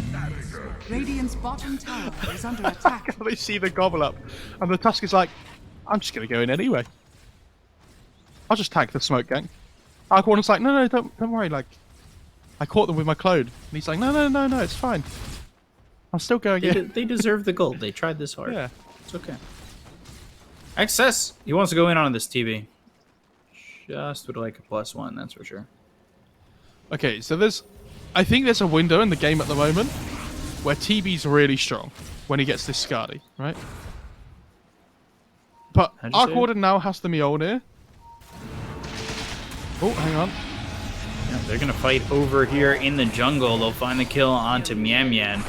Speaker 2: Radiant's bottom tower is under attack.
Speaker 3: They see the gobble up, and the Tusk is like, I'm just gonna go in anyway. I'll just tag the smoke gang. Arc Warden's like, no, don't worry, like, I caught them with my clone. And he's like, no, it's fine. I'll still go again.
Speaker 1: They deserve the gold. They tried this hard.
Speaker 3: Yeah.
Speaker 1: It's okay. XS, he wants to go in on this TV. Just would like a +1, that's for sure.
Speaker 3: Okay, so I think there's a window in the game at the moment where TB's really strong when he gets this Scardy, right? But
Speaker 1: How'd you
Speaker 3: Arc
Speaker 1: say
Speaker 3: Warden now has the Mjolnir. Oh, hang on.
Speaker 1: Yeah, they're gonna fight over here in the jungle. They'll find the kill onto Mian Mian.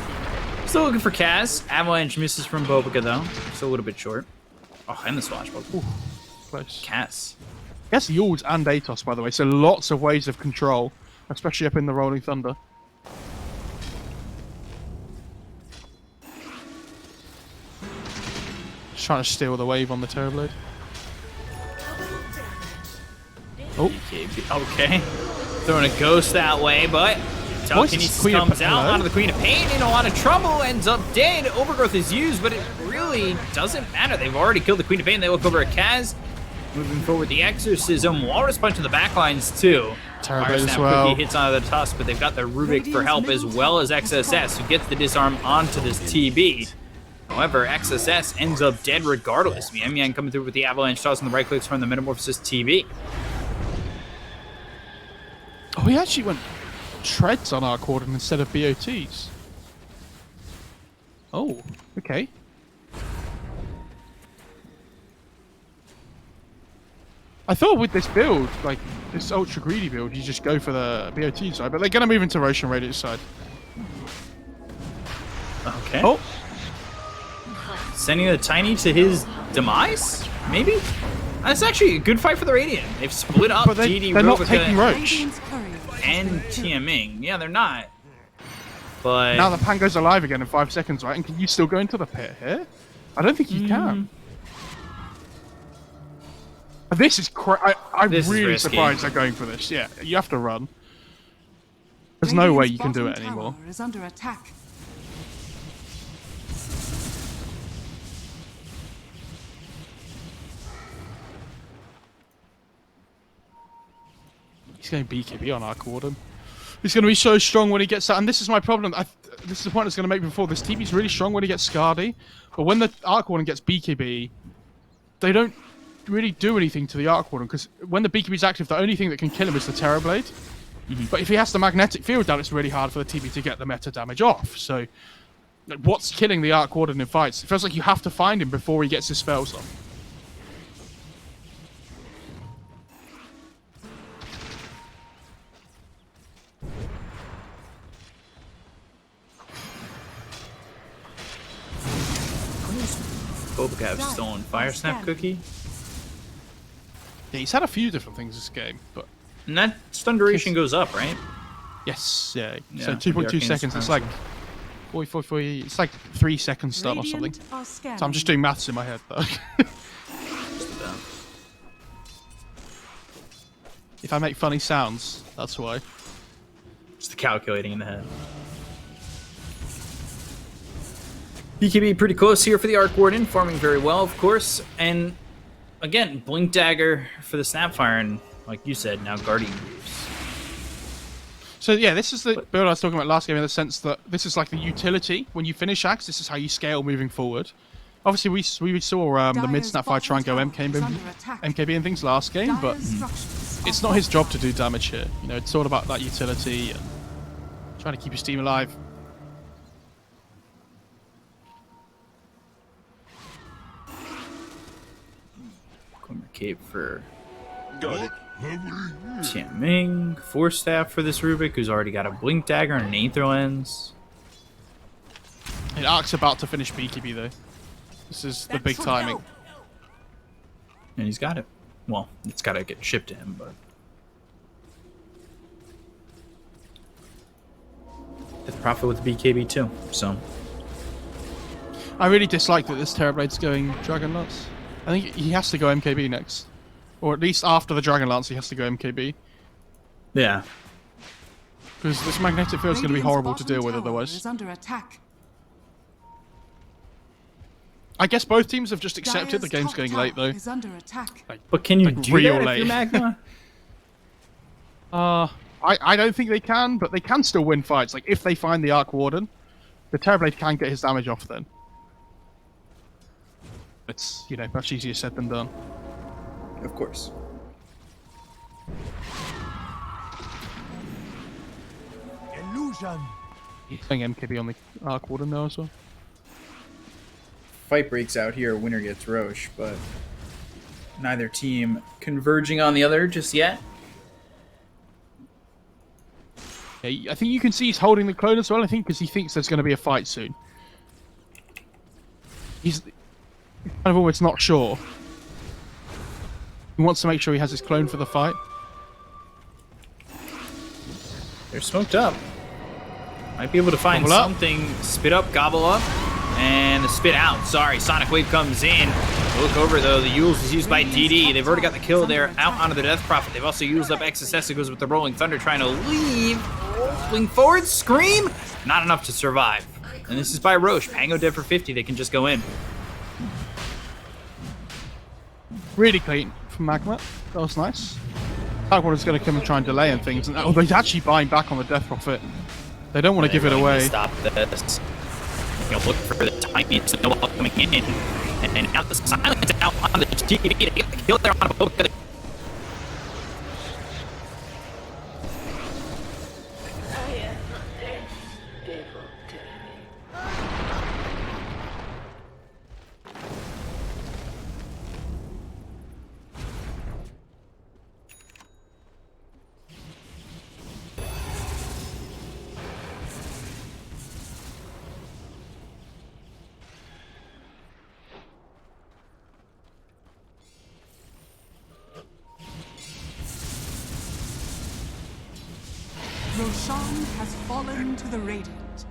Speaker 1: Still looking for Kaz. Avalanche misses from Bobica though. Still a little bit short. Oh, and the swashbuckle.
Speaker 3: Close.
Speaker 1: Kaz.
Speaker 3: Yes, Yulds and Atos, by the way, so lots of ways of control, especially up in the Rolling Thunder. Just trying to steal the wave on the Terrorblade. Oh,
Speaker 1: Okay. Throwing a ghost that way, but Telekinesis
Speaker 3: Queen of
Speaker 1: comes out
Speaker 3: Hello?
Speaker 1: onto the Queen of Pain in a lot of trouble, ends up dead. Overgrowth is used, but it really doesn't matter. They've already killed the Queen of Pain. They look over at Kaz. Moving forward, the Exorcism. Walrus punch in the backlines, too.
Speaker 3: Terrorblade
Speaker 1: Fire
Speaker 3: as
Speaker 1: Snap
Speaker 3: well.
Speaker 1: quickly hits onto the Tusk, but they've got the Rubik for help, as well as XSS, who gets the disarm onto this TB. However, XSS ends up dead regardless. Mian Mian coming through with the Avalanche toss and the right clicks from the Metamorphosis TB.
Speaker 3: Oh, he actually went treads on Arc Warden instead of BOTs. Oh, okay. I thought with this build, like this ultra greedy build, you just go for the BOT side, but they're gonna move into Roche and Radiant side.
Speaker 1: Okay.
Speaker 3: Oh,
Speaker 1: Sending the Tiny to his demise? Maybe? That's actually a good fight for the Radiant. They've split up
Speaker 3: but
Speaker 1: DD,
Speaker 3: they're not
Speaker 1: Robica,
Speaker 3: taking Roche.
Speaker 2: Radiant's courier has
Speaker 1: and
Speaker 2: been killed.
Speaker 1: TMing. Yeah, they're not. But
Speaker 3: Now the Pan goes alive again in 5 seconds, right? And can you still go into the pit here? I don't think you can. This is I'm
Speaker 1: This is
Speaker 3: really
Speaker 1: risky.
Speaker 3: surprised they're going for this. Yeah, you have to run. There's no way you can do it
Speaker 2: Radiant's
Speaker 3: anymore.
Speaker 2: bottom tower is under attack.
Speaker 3: He's going BKB on Arc Warden. He's going to be so strong when he gets that. And this is my problem. This is the point I was going to make before. This TB's really strong when he gets Scardy. But when the Arc Warden gets BKB, they don't really do anything to the Arc Warden. Because when the BKB's active, the only thing that can kill him is the Terrorblade. But if he has the magnetic field down, it's really hard for the TB to get the meta damage off. So like, what's killing the Arc Warden in fights? It feels like you have to find him before he gets his spells off.
Speaker 1: have
Speaker 2: Dire
Speaker 1: stolen
Speaker 2: are
Speaker 1: fire snap
Speaker 2: scanning.
Speaker 1: cookie.
Speaker 3: Yeah, he's had a few different things this game, but
Speaker 1: And that stun duration goes up, right?
Speaker 3: yes, yeah.
Speaker 1: Yeah,
Speaker 3: So
Speaker 1: with the
Speaker 3: 2.2
Speaker 1: arcane
Speaker 3: seconds. It's like
Speaker 1: supremacy.
Speaker 3: it's like 3 seconds stun or something.
Speaker 2: Radiant are scanning.
Speaker 3: So I'm just doing maths in my head though.
Speaker 1: Just about.
Speaker 3: If I make funny sounds, that's why.
Speaker 1: Just the calculating in the head. BKB pretty close here for the Arc Warden, farming very well, of course. And again, Blink Dagger for the Snapfire, and like you said, now Guardian Greaves.
Speaker 3: So yeah, this is the build I was talking about last game in the sense that this is like the utility. When you finish Axe, this is how you scale moving forward. Obviously, we saw the mid Snapfire try and go MKB and things last game, but it's not his job to do damage here. You know, it's all about that utility and trying to keep his team alive.
Speaker 1: Cape for
Speaker 5: Got it.
Speaker 1: Tianming. Force Staff for this Rubik, who's already got a Blink Dagger and an Aether Lens.
Speaker 3: And Ark's about to finish BKB though. This is the big timing.
Speaker 1: And he's got it. Well, it's got to get shipped to him, but... Death Prophet with the BKB too, so...
Speaker 3: I really dislike that this Terrorblade's going Dragon Lance. I think he has to go MKB next. Or at least after the Dragon Lance, he has to go MKB.
Speaker 1: Yeah.
Speaker 3: Because this magnetic field is going to be horrible to deal with otherwise.
Speaker 2: Is under attack.
Speaker 3: I guess both teams have just accepted the
Speaker 2: Dire's
Speaker 3: game's
Speaker 2: top
Speaker 3: going
Speaker 2: tower
Speaker 3: late though.
Speaker 2: Is under attack.
Speaker 1: But can you
Speaker 3: Like
Speaker 1: do
Speaker 3: real
Speaker 1: that
Speaker 3: late.
Speaker 1: if you're Magma?
Speaker 3: I don't think they can, but they can still win fights. Like if they find the Arc Warden, the Terrorblade can get his damage off then. It's, you know, much easier said than done.
Speaker 1: Of course.
Speaker 5: Illusion.
Speaker 3: Playing MKB on the Arc Warden now as well.
Speaker 1: Fight breaks out here, winner gets Roche, but neither team converging on the other just yet.
Speaker 3: Yeah, I think you can see he's holding the clone as well, I think, because he thinks there's going to be a fight soon. He's kind of almost not sure. He wants to make sure he has his clone for the fight.
Speaker 1: They're smoked up. Might be able to find
Speaker 3: Gobble up.
Speaker 1: something. Spit up, gobble up, and the spit out. Sorry, Sonic Wave comes in. Look over though, the Yules is used by DD. They've already got the kill there out onto the Death Prophet. They've also used up XSS. It goes with the Rolling Thunder trying to leave. Rolling forward, Scream. Not enough to survive. And this is by Roche. Pango dead for 50. They can just go in.
Speaker 3: Really clean from Magma. That was nice. Arc Warden's going to come and try and delay and things. And, oh, they're actually buying back on the Death Prophet. They don't want to give it away.
Speaker 1: Stop this. You know, look for the tiny snowball coming in. And now the silence out on the TV. They get the kill there on both.
Speaker 2: Roshan has fallen to the Radiant.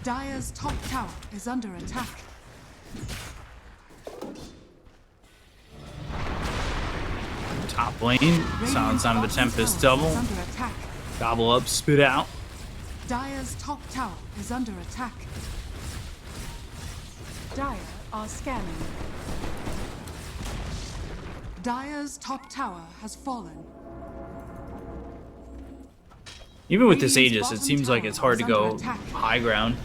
Speaker 2: Dire's top tower is under attack.
Speaker 1: Top lane. Silence on the Tempest double.
Speaker 2: Is under attack.
Speaker 1: Gobble up, spit out.
Speaker 2: Dire's top tower is under attack. Dire are scanning. Dire's top tower has fallen.
Speaker 1: Even with this Aegis, it seems like it's hard to go high ground.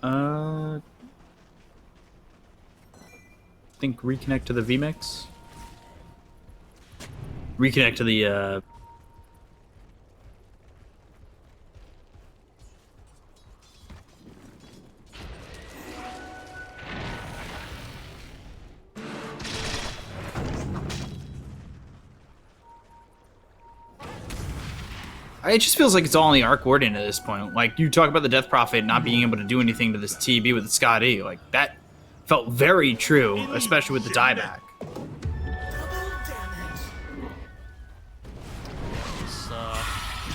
Speaker 1: I think reconnect to the VMix. Reconnect to the it just feels like it's all in the arc warden at this point. Like, you talk about the Death Prophet not being able to do anything to this TB with the Scott E. Like, that felt very true, especially with the dieback.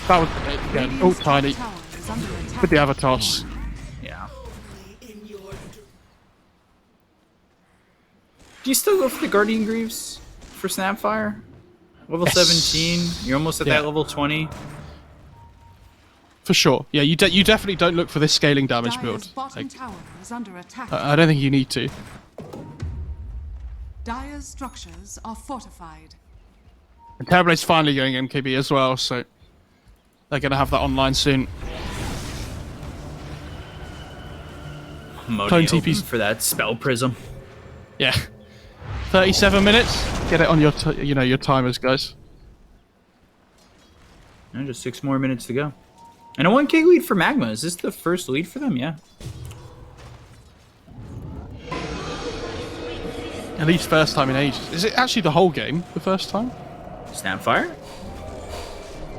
Speaker 3: That was again, oh tiny with the avatars.
Speaker 1: Yeah. Do you still go for the Guardian Greaves for Snapfire? Level 17. You're almost at that level 20.
Speaker 3: For sure. Yeah, you definitely don't look for this scaling damage build. Like,
Speaker 2: Tower is under attack.
Speaker 3: I don't think you need to.
Speaker 2: Dire's structures are fortified.
Speaker 3: And Terrablade's finally going MKB as well, so they're going to have that online soon.
Speaker 1: Modi
Speaker 3: Clone
Speaker 1: hoping
Speaker 3: TP's
Speaker 1: for that Spell Prism.
Speaker 3: Yeah. 37 minutes. Get it on your your timers, guys.
Speaker 1: And just 6 more minutes to go. And a 1k lead for Magma. Is this the first lead for them? Yeah.
Speaker 3: At least first time in ages. Is it actually the whole game the first time?
Speaker 1: Snapfire.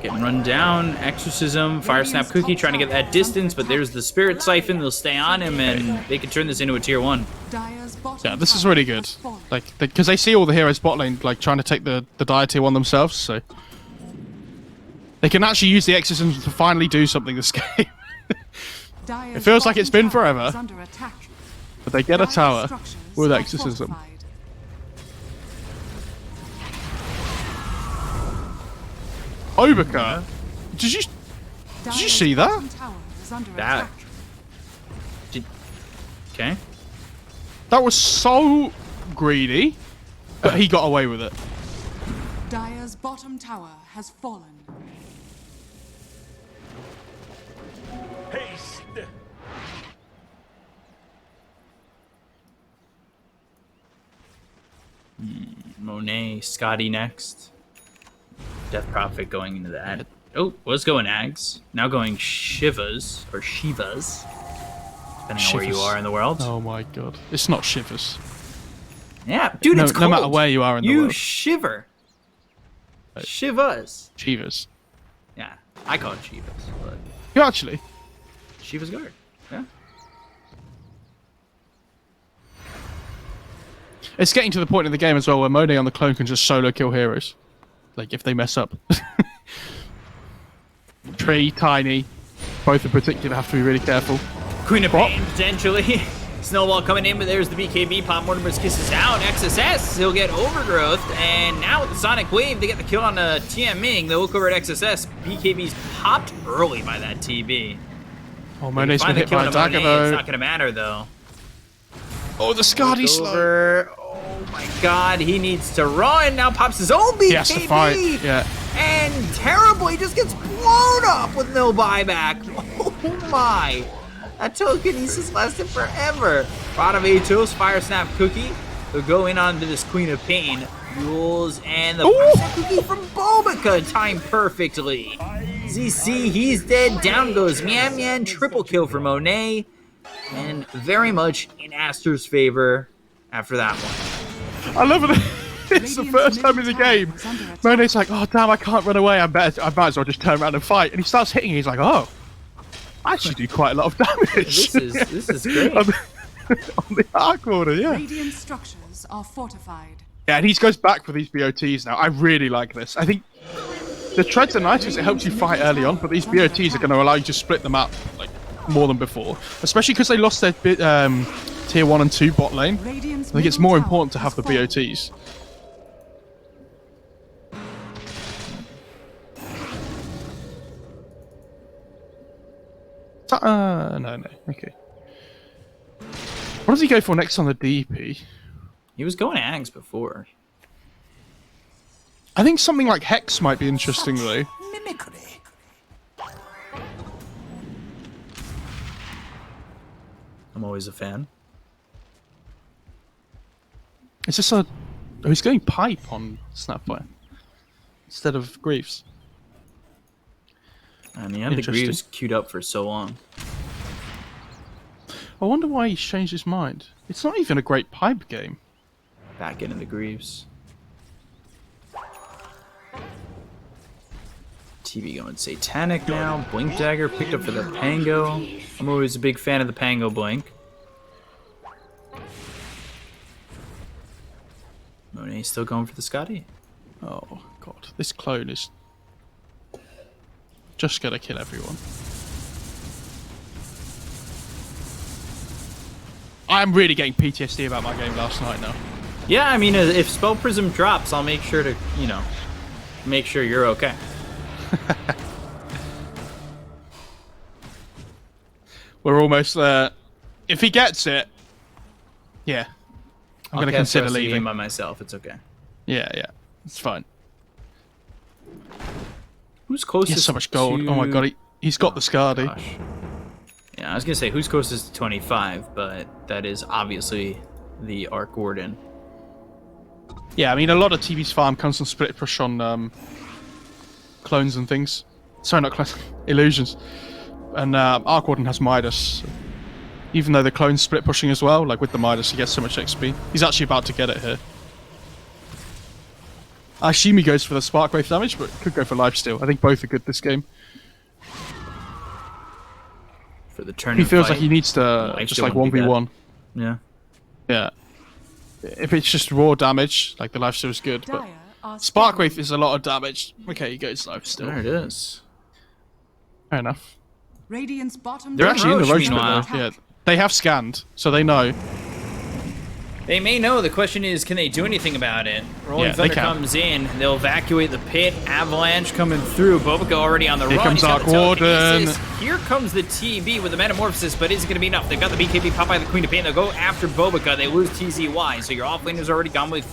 Speaker 1: Getting run down. Exorcism. Fire Snap Cookie trying to get that distance, but there's the Spirit Siphon. They'll stay on him, and they can turn this into a tier 1.
Speaker 3: Yeah, this is really good. Like, because they see all the heroes bot lane, like, trying to take the Dire tier 1 themselves, so they can actually use the Exorcism to finally do something this game. It feels like it's been forever, but they get a tower with Exorcism. Overcut? Did you see that?
Speaker 1: That. Okay.
Speaker 3: That was so greedy, but he got away with it.
Speaker 2: Dire's bottom tower has fallen.
Speaker 5: Haste.
Speaker 1: Monet, Scotty next. Death Prophet going into that. Oh, was going Ags. Now going Shivas, or Shivas. Depending on where you are in the world.
Speaker 3: Oh my god. It's not Shivers.
Speaker 1: Yeah, dude, it's cold.
Speaker 3: No matter where you are in the world.
Speaker 1: You shiver. Shivas.
Speaker 3: Shivas.
Speaker 1: Yeah, I call it Shivas, but
Speaker 3: You actually?
Speaker 1: Shiva's guard. Yeah.
Speaker 3: It's getting to the point in the game as well where Monet on the clone can just solo kill heroes. Like, if they mess up. Tree, Tiny, both in particular have to be really careful.
Speaker 1: Queen of Pain, potentially. Snowball coming in, but there's the BKB. Pop Mortimer's kisses out. XSS, he'll get Overgrowth. And now with the Sonic Wave, they get the kill on TM Ming. They'll look over at XSS. BKB's popped early by that TB.
Speaker 3: Oh, Monet's been hit by a dagger, though.
Speaker 1: It's not going to matter, though.
Speaker 3: Oh, the Scardy slow.
Speaker 1: Oh my god, he needs to run. Now pops his own BKB.
Speaker 3: He has to fight, yeah.
Speaker 1: And terrible, he just gets blown up with no buyback. Oh my. That telekinesis lasted forever. Bottom Atos, Fire Snap Cookie. They'll go in onto this Queen of Pain. Mules and the Fire Snap Cookie from Bulbica timed perfectly. ZC, he's dead. Down goes Mian Mian. Triple kill for Monet. And very much in Aster's favor after that one.
Speaker 3: I love it. It's the first time in the game. Monet's like, oh damn, I can't run away. I might as well just turn around and fight. And he starts hitting. He's like, oh, I actually do quite a lot of damage.
Speaker 1: This is great.
Speaker 3: on the arc order, yeah.
Speaker 2: Radiant structures are fortified.
Speaker 3: Yeah, and he goes back for these BOTs now. I really like this. I think The treads are nice because it helps you fight early on, but these BOTs are going to allow you to split them up like more than before. Especially because they lost their tier 1 and 2 bot lane. I think it's more important to have the BOTs. No. Okay. What does he go for next on the DP?
Speaker 1: He was going Ags before.
Speaker 3: I think something like Hex might be interesting though.
Speaker 6: Mimicry.
Speaker 1: I'm always a fan.
Speaker 3: Is this a... Oh, he's going Pipe on Snapfire instead of Greaves.
Speaker 1: And he had the Greaves queued up for so long.
Speaker 3: I wonder why he's changed his mind. It's not even a great Pipe game.
Speaker 1: Back into the Greaves. TV going Satanic now. Blink Dagger picked up for the Pango. I'm always a big fan of the Pango Blink. Monet still going for the Scotty.
Speaker 3: Oh god, this clone is just gonna kill everyone. I'm really getting PTSD about my game last night now.
Speaker 1: Yeah, I mean, if Spell Prism drops, I'll make sure to, you know, make sure you're okay.
Speaker 3: We're almost there. If he gets it, yeah, I'm gonna consider leaving
Speaker 1: by myself. It's okay.
Speaker 3: Yeah, it's fine.
Speaker 1: Who's closest?
Speaker 3: He has so much gold.
Speaker 1: To...
Speaker 3: Oh my god, he's got the Scardy.
Speaker 1: Gosh. Yeah, I was gonna say who's closest to 25, but that is obviously the Arc Warden.
Speaker 3: Yeah, I mean a lot of TV's farm comes from split push on clones and things. Sorry, not clones, illusions. And Arc Warden has Midas. Even though the clone's split pushing as well, like with the Midas, he gets so much XP. He's actually about to get it here. I assume he goes for the Spark Wave damage, but could go for lifesteal. I think both are good this game.
Speaker 1: For the turn,
Speaker 3: he feels like he needs to just like 1v1.
Speaker 1: Yeah.
Speaker 3: Yeah. If it's just raw damage, like the lifesteal is good, but Spark Wave is a lot of damage. Okay, he goes lifesteal.
Speaker 1: There it is.
Speaker 3: Fair enough.
Speaker 2: Radiant's bottom.
Speaker 3: They're actually in the roach
Speaker 1: meanwhile.
Speaker 3: now. Yeah, they have scanned, so they know.
Speaker 1: They may know. The question is, can they do anything about it? Rolling Thunder comes in. They'll evacuate the pit. Avalanche coming through. Bobica already on the run.
Speaker 3: Here comes Arc Warden.
Speaker 1: Here comes the TB with the Metamorphosis, but is it going to be enough? They've got the BKB pop by the Queen of Pain. They'll go after Bobica. They lose TZY, so your offlaner's already gone with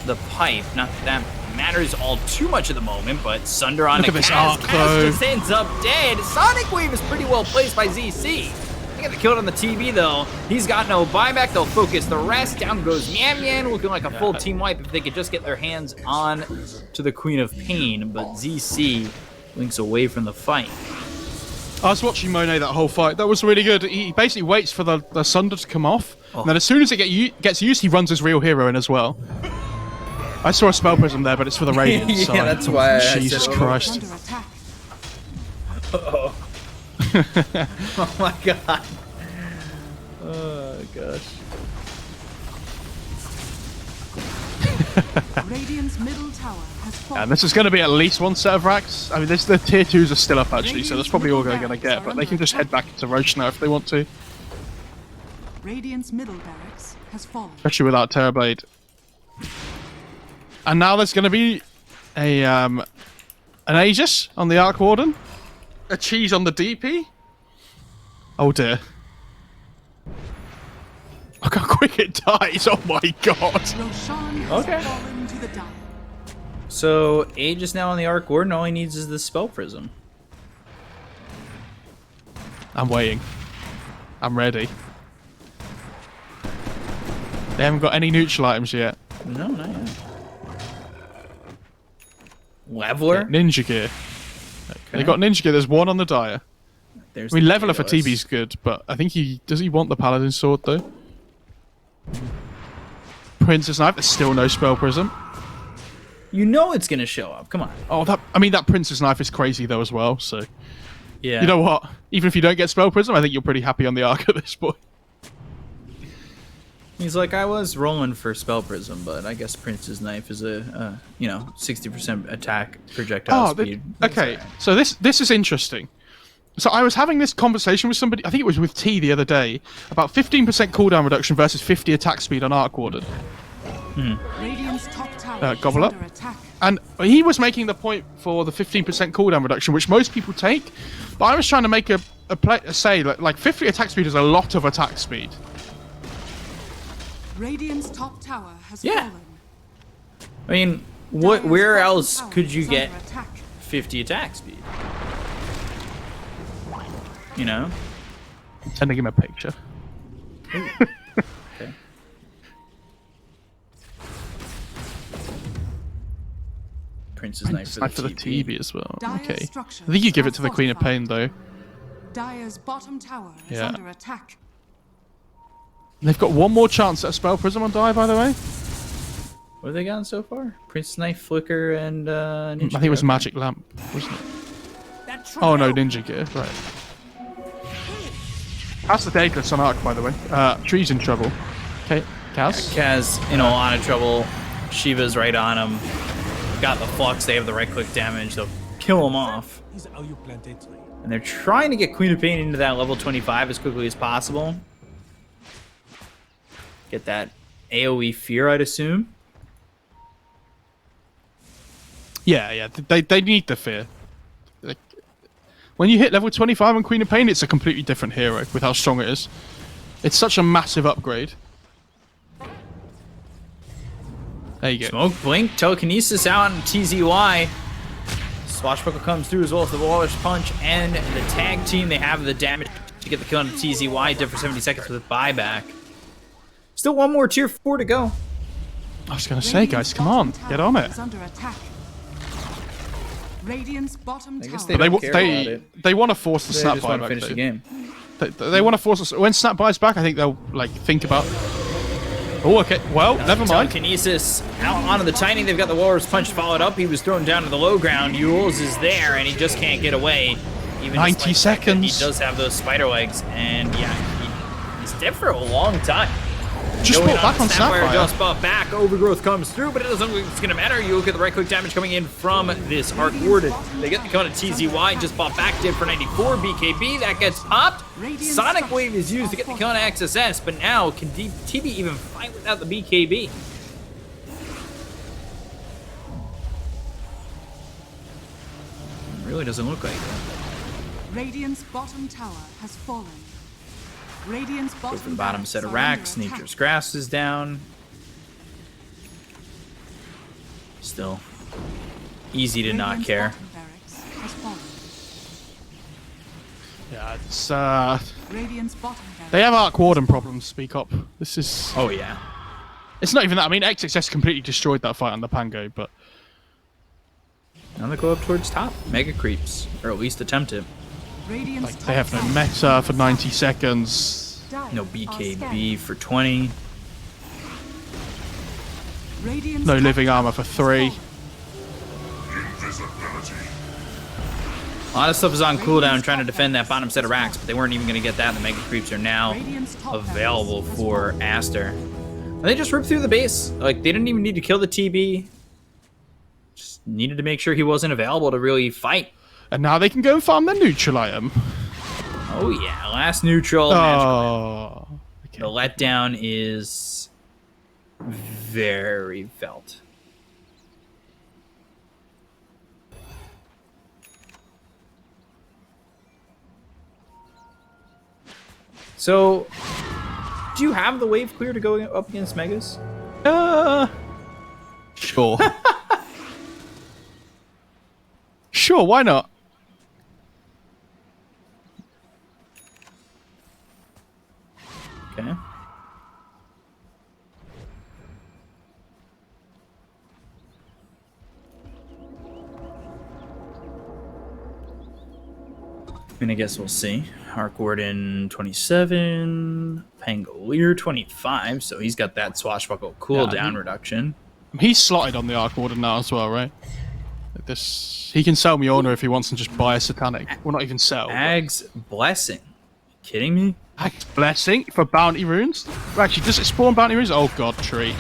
Speaker 1: the Pipe. Not that that matters all too much at the moment, but Sunder on the Kaz. Kaz just ends up dead. Sonic Wave is pretty well placed by ZC. They got the kill on the TV though. He's got no buyback. They'll focus the rest. Down goes Yan Yan, looking like a full team wipe if they could just get their hands on to the Queen of Pain. But ZC links away from the fight.
Speaker 3: I was watching Monet that whole fight. That was really good. He basically waits for the Sunder to come off, and then as soon as it gets used, he runs his real hero in as well. I saw a Spell Prism there, but it's for the Radiant.
Speaker 1: Yeah,
Speaker 3: so
Speaker 1: that's why.
Speaker 3: Jesus Christ.
Speaker 1: Uh-oh. Oh my god. Oh gosh.
Speaker 2: Radiant's middle tower has fallen.
Speaker 3: And this is going to be at least one set of racks. I mean, the tier 2s are still up actually, so that's probably all they're going to get, but they can just head back into Roach now if they want to.
Speaker 2: Radiant's middle barracks has fallen.
Speaker 3: Especially without Terrorblade. And now there's going to be a an Aegis on the Arc Warden. A cheese on the DP. Oh dear. Look how quick it dies. Oh my god.
Speaker 2: Roshan has fallen to the dire.
Speaker 1: So Aegis now on the Arc Warden. All he needs is the Spell Prism.
Speaker 3: I'm waiting. I'm ready. They haven't got any neutral items yet.
Speaker 1: No, not yet. Leveler?
Speaker 3: Ninja gear. They got ninja gear. There's one on the Dire.
Speaker 1: There's
Speaker 3: I mean, leveler for TB's good, but I think does he want the Paladin sword though? Princess Knife. There's still no Spell Prism.
Speaker 1: You know it's gonna show up. Come on.
Speaker 3: Oh, that Princess Knife is crazy though as well. So
Speaker 1: yeah.
Speaker 3: You know what? Even if you don't get Spell Prism, I think you're pretty happy on the Arc at this point.
Speaker 1: He's like, I was rolling for Spell Prism, but I guess Prince's Knife is a 60% attack projectile speed.
Speaker 3: Okay, so this is interesting. So I was having this conversation with somebody, I think it was with T the other day, about 15% cooldown reduction versus 50 attack speed on Arc Warden.
Speaker 2: Radiant's top tower
Speaker 3: Gobble
Speaker 2: is
Speaker 3: up.
Speaker 2: under attack.
Speaker 3: And he was making the point for the 15% cooldown reduction, which most people take, but I was trying to make a say like 50 attack speed is a lot of attack speed.
Speaker 2: Radiant's top tower has
Speaker 1: Yeah.
Speaker 2: fallen.
Speaker 1: I mean,
Speaker 2: Dire's
Speaker 1: where
Speaker 2: bottom
Speaker 1: else
Speaker 2: tower
Speaker 1: could you
Speaker 2: is
Speaker 1: get
Speaker 2: under attack.
Speaker 1: 50 attack speed? You know?
Speaker 3: Sending him a picture.
Speaker 1: Okay. Prince's Knife
Speaker 3: For the TB as well.
Speaker 2: Dire's
Speaker 3: Okay. I
Speaker 2: structures
Speaker 3: think you give
Speaker 2: are
Speaker 3: it to the Queen of Pain though.
Speaker 2: Dire's bottom tower is
Speaker 3: Yeah.
Speaker 2: under attack.
Speaker 3: They've got one more chance at a Spell Prism on Die, by the way.
Speaker 1: What have they gotten so far? Prince's Knife, Flicker, and Ninja
Speaker 3: I think it was
Speaker 1: Gear.
Speaker 3: Magic Lamp, wasn't it?
Speaker 6: That should
Speaker 3: Oh no,
Speaker 6: help.
Speaker 3: Ninja Gear, right. How's the Daedalus on Arc, by the way? Tree's in trouble. Okay, Kaz?
Speaker 1: Kaz in a lot of trouble. Shiva's right on him. Got the Flux. They have the right click damage. They'll kill him off.
Speaker 5: Is how you plant a tree.
Speaker 1: And they're trying to get Queen of Pain into that level 25 as quickly as possible. Get that AoE Fear, I'd assume.
Speaker 3: Yeah, they need the fear. Like, when you hit level 25 on Queen of Pain, it's a completely different hero with how strong it is. It's such a massive upgrade. There you go.
Speaker 1: Smoke, Blink, Telekinesis out on TZY. Swashbuckle comes through as well as the Walrus Punch and the tag team. They have the damage to get the kill on TZY. Dead for 70 seconds with buyback. Still one more tier 4 to go.
Speaker 3: I was going to say, guys, come on, get on it.
Speaker 2: Is under attack. Radiant's bottom
Speaker 1: I guess
Speaker 2: tower.
Speaker 1: they don't care about it.
Speaker 3: They want to force the
Speaker 1: They
Speaker 3: snap
Speaker 1: just want to
Speaker 3: buyback.
Speaker 1: finish the game.
Speaker 3: They want to force us. When snap buys back, I think they'll like think about. Oh, okay. Well, never mind.
Speaker 1: Telekinesis out onto the Tiny. They've got the Walrus Punch followed up. He was thrown down to the low ground. Yules is there, and he just can't get away. Even
Speaker 3: 90
Speaker 1: despite the fact that
Speaker 3: seconds.
Speaker 1: He does have those spider legs, and yeah, he's dead for a long time.
Speaker 3: Just
Speaker 1: Going
Speaker 3: brought back on
Speaker 1: Sapphire,
Speaker 3: Snapfire.
Speaker 1: just bought back. Overgrowth comes through, but it doesn't look like it's going to matter. You look at the right click damage coming in from this Arc Warden. They get the count of TZY, just bought back, did for 94. BKB, that gets popped. Sonic Wave is used to get the count of XSS, but now can TB even fight without the BKB? It really doesn't look like it.
Speaker 2: Radiant's bottom tower has fallen. Radiant's
Speaker 1: Go
Speaker 2: bottom
Speaker 1: for the bottom
Speaker 2: barracks
Speaker 1: set of
Speaker 2: are
Speaker 1: racks.
Speaker 2: under attack.
Speaker 1: Nature's Grass is down. Still easy to not
Speaker 2: Radiant's
Speaker 1: care.
Speaker 2: bottom barracks has fallen.
Speaker 3: Yeah, it's
Speaker 2: Radiant's bottom barracks.
Speaker 3: they have Arc Warden problems. Speak up. This is.
Speaker 1: Oh yeah.
Speaker 3: It's not even that. I mean, XXS completely destroyed that fight on the Pango, but
Speaker 1: Now they go up towards top. Mega creeps, or at least attempt it.
Speaker 2: Radiant's
Speaker 3: like they have no meta for 90 seconds.
Speaker 1: No BKB for 20.
Speaker 2: Radiant's
Speaker 3: No
Speaker 2: top
Speaker 3: living
Speaker 2: tower
Speaker 3: armor for
Speaker 2: has
Speaker 3: 3.
Speaker 2: fallen.
Speaker 1: A lot of stuff is on cooldown trying to defend that bottom set of racks, but they weren't even going to get that. The Mega creeps are now
Speaker 2: Radiant's top
Speaker 1: available
Speaker 2: barracks has
Speaker 1: for
Speaker 2: fallen.
Speaker 1: Aster. And they just ripped through the base. Like, they didn't even need to kill the TB. Just needed to make sure he wasn't available to really fight.
Speaker 3: And now they can go and farm their neutral item.
Speaker 1: Oh yeah, last neutral. Magical.
Speaker 3: Oh.
Speaker 1: The letdown is very felt. So, do you have the wave clear to go up against Megas?
Speaker 3: Sure. Sure, why not?
Speaker 1: Okay. I mean, I guess we'll see. Arc Warden 27, Pangolier 25, so he's got that swashbuckle cooldown reduction.
Speaker 3: He's slotted on the Arc Warden now as well, right? Like this, he can sell Mjolnir if he wants and just buy a Satanic. Well, not even sell. but-
Speaker 1: Ag's Blessing kidding me?
Speaker 3: Act Blessing for bounty runes? Actually, does it spawn bounty runes? Oh god, tree.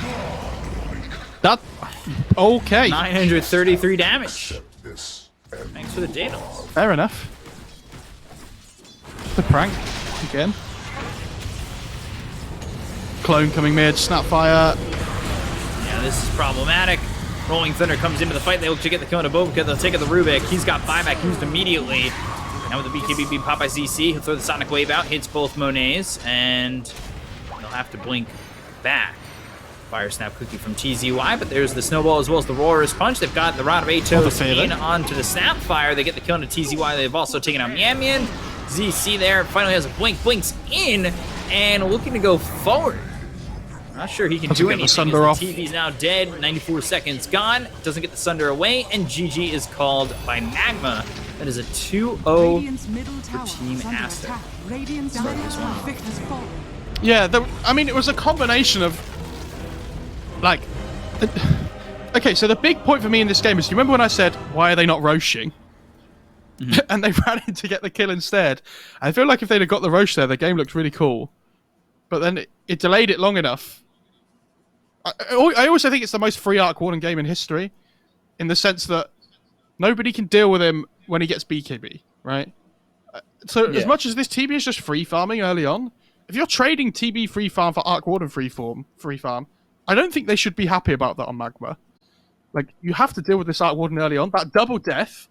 Speaker 3: That... Okay.
Speaker 1: 933 damage. Thanks for the data.
Speaker 3: Fair enough. The prank. Again. Clone coming mid. Snapfire.
Speaker 1: Yeah, this is problematic. Rolling Thunder comes into the fight. They look to get the kill on a bow because they'll take the Rubik. He's got buyback used immediately. Now with the BKB Popeye ZC, he'll throw the Sonic Wave out, hits both Monets, and they'll have to blink back. Fire Snap Cookie from TZY, but there's the Snowball as well as the Roarer's Punch. They've got the Rod of Atos in onto the Snapfire. They get the kill into TZY. They've also taken out Mian Mian. ZC there finally has a blink, blinks in, and looking to go forward. Not sure he can do anything. The Sunder off. TV's now dead. 94 seconds gone. Doesn't get the Sunder away, and GG is called by Magma. That is a 2-0 for Team Aster.
Speaker 3: Yeah, I mean, it was a combination of... Like... Okay, so the big point for me in this game is, you remember when I said, why are they not Roshing? And they ran in to get the kill instead. I feel like if they'd have got the Rosh there, the game looked really cool. But then it delayed it long enough. I also think it's the most free Arc Warden game in history, in the sense that nobody can deal with him when he gets BKB, right? So as much as this TB is just free farming early on, if you're trading TB free farm for Arc Warden free farm, I don't think they should be happy about that on Magma. Like, you have to deal with this Arc Warden early on. That double death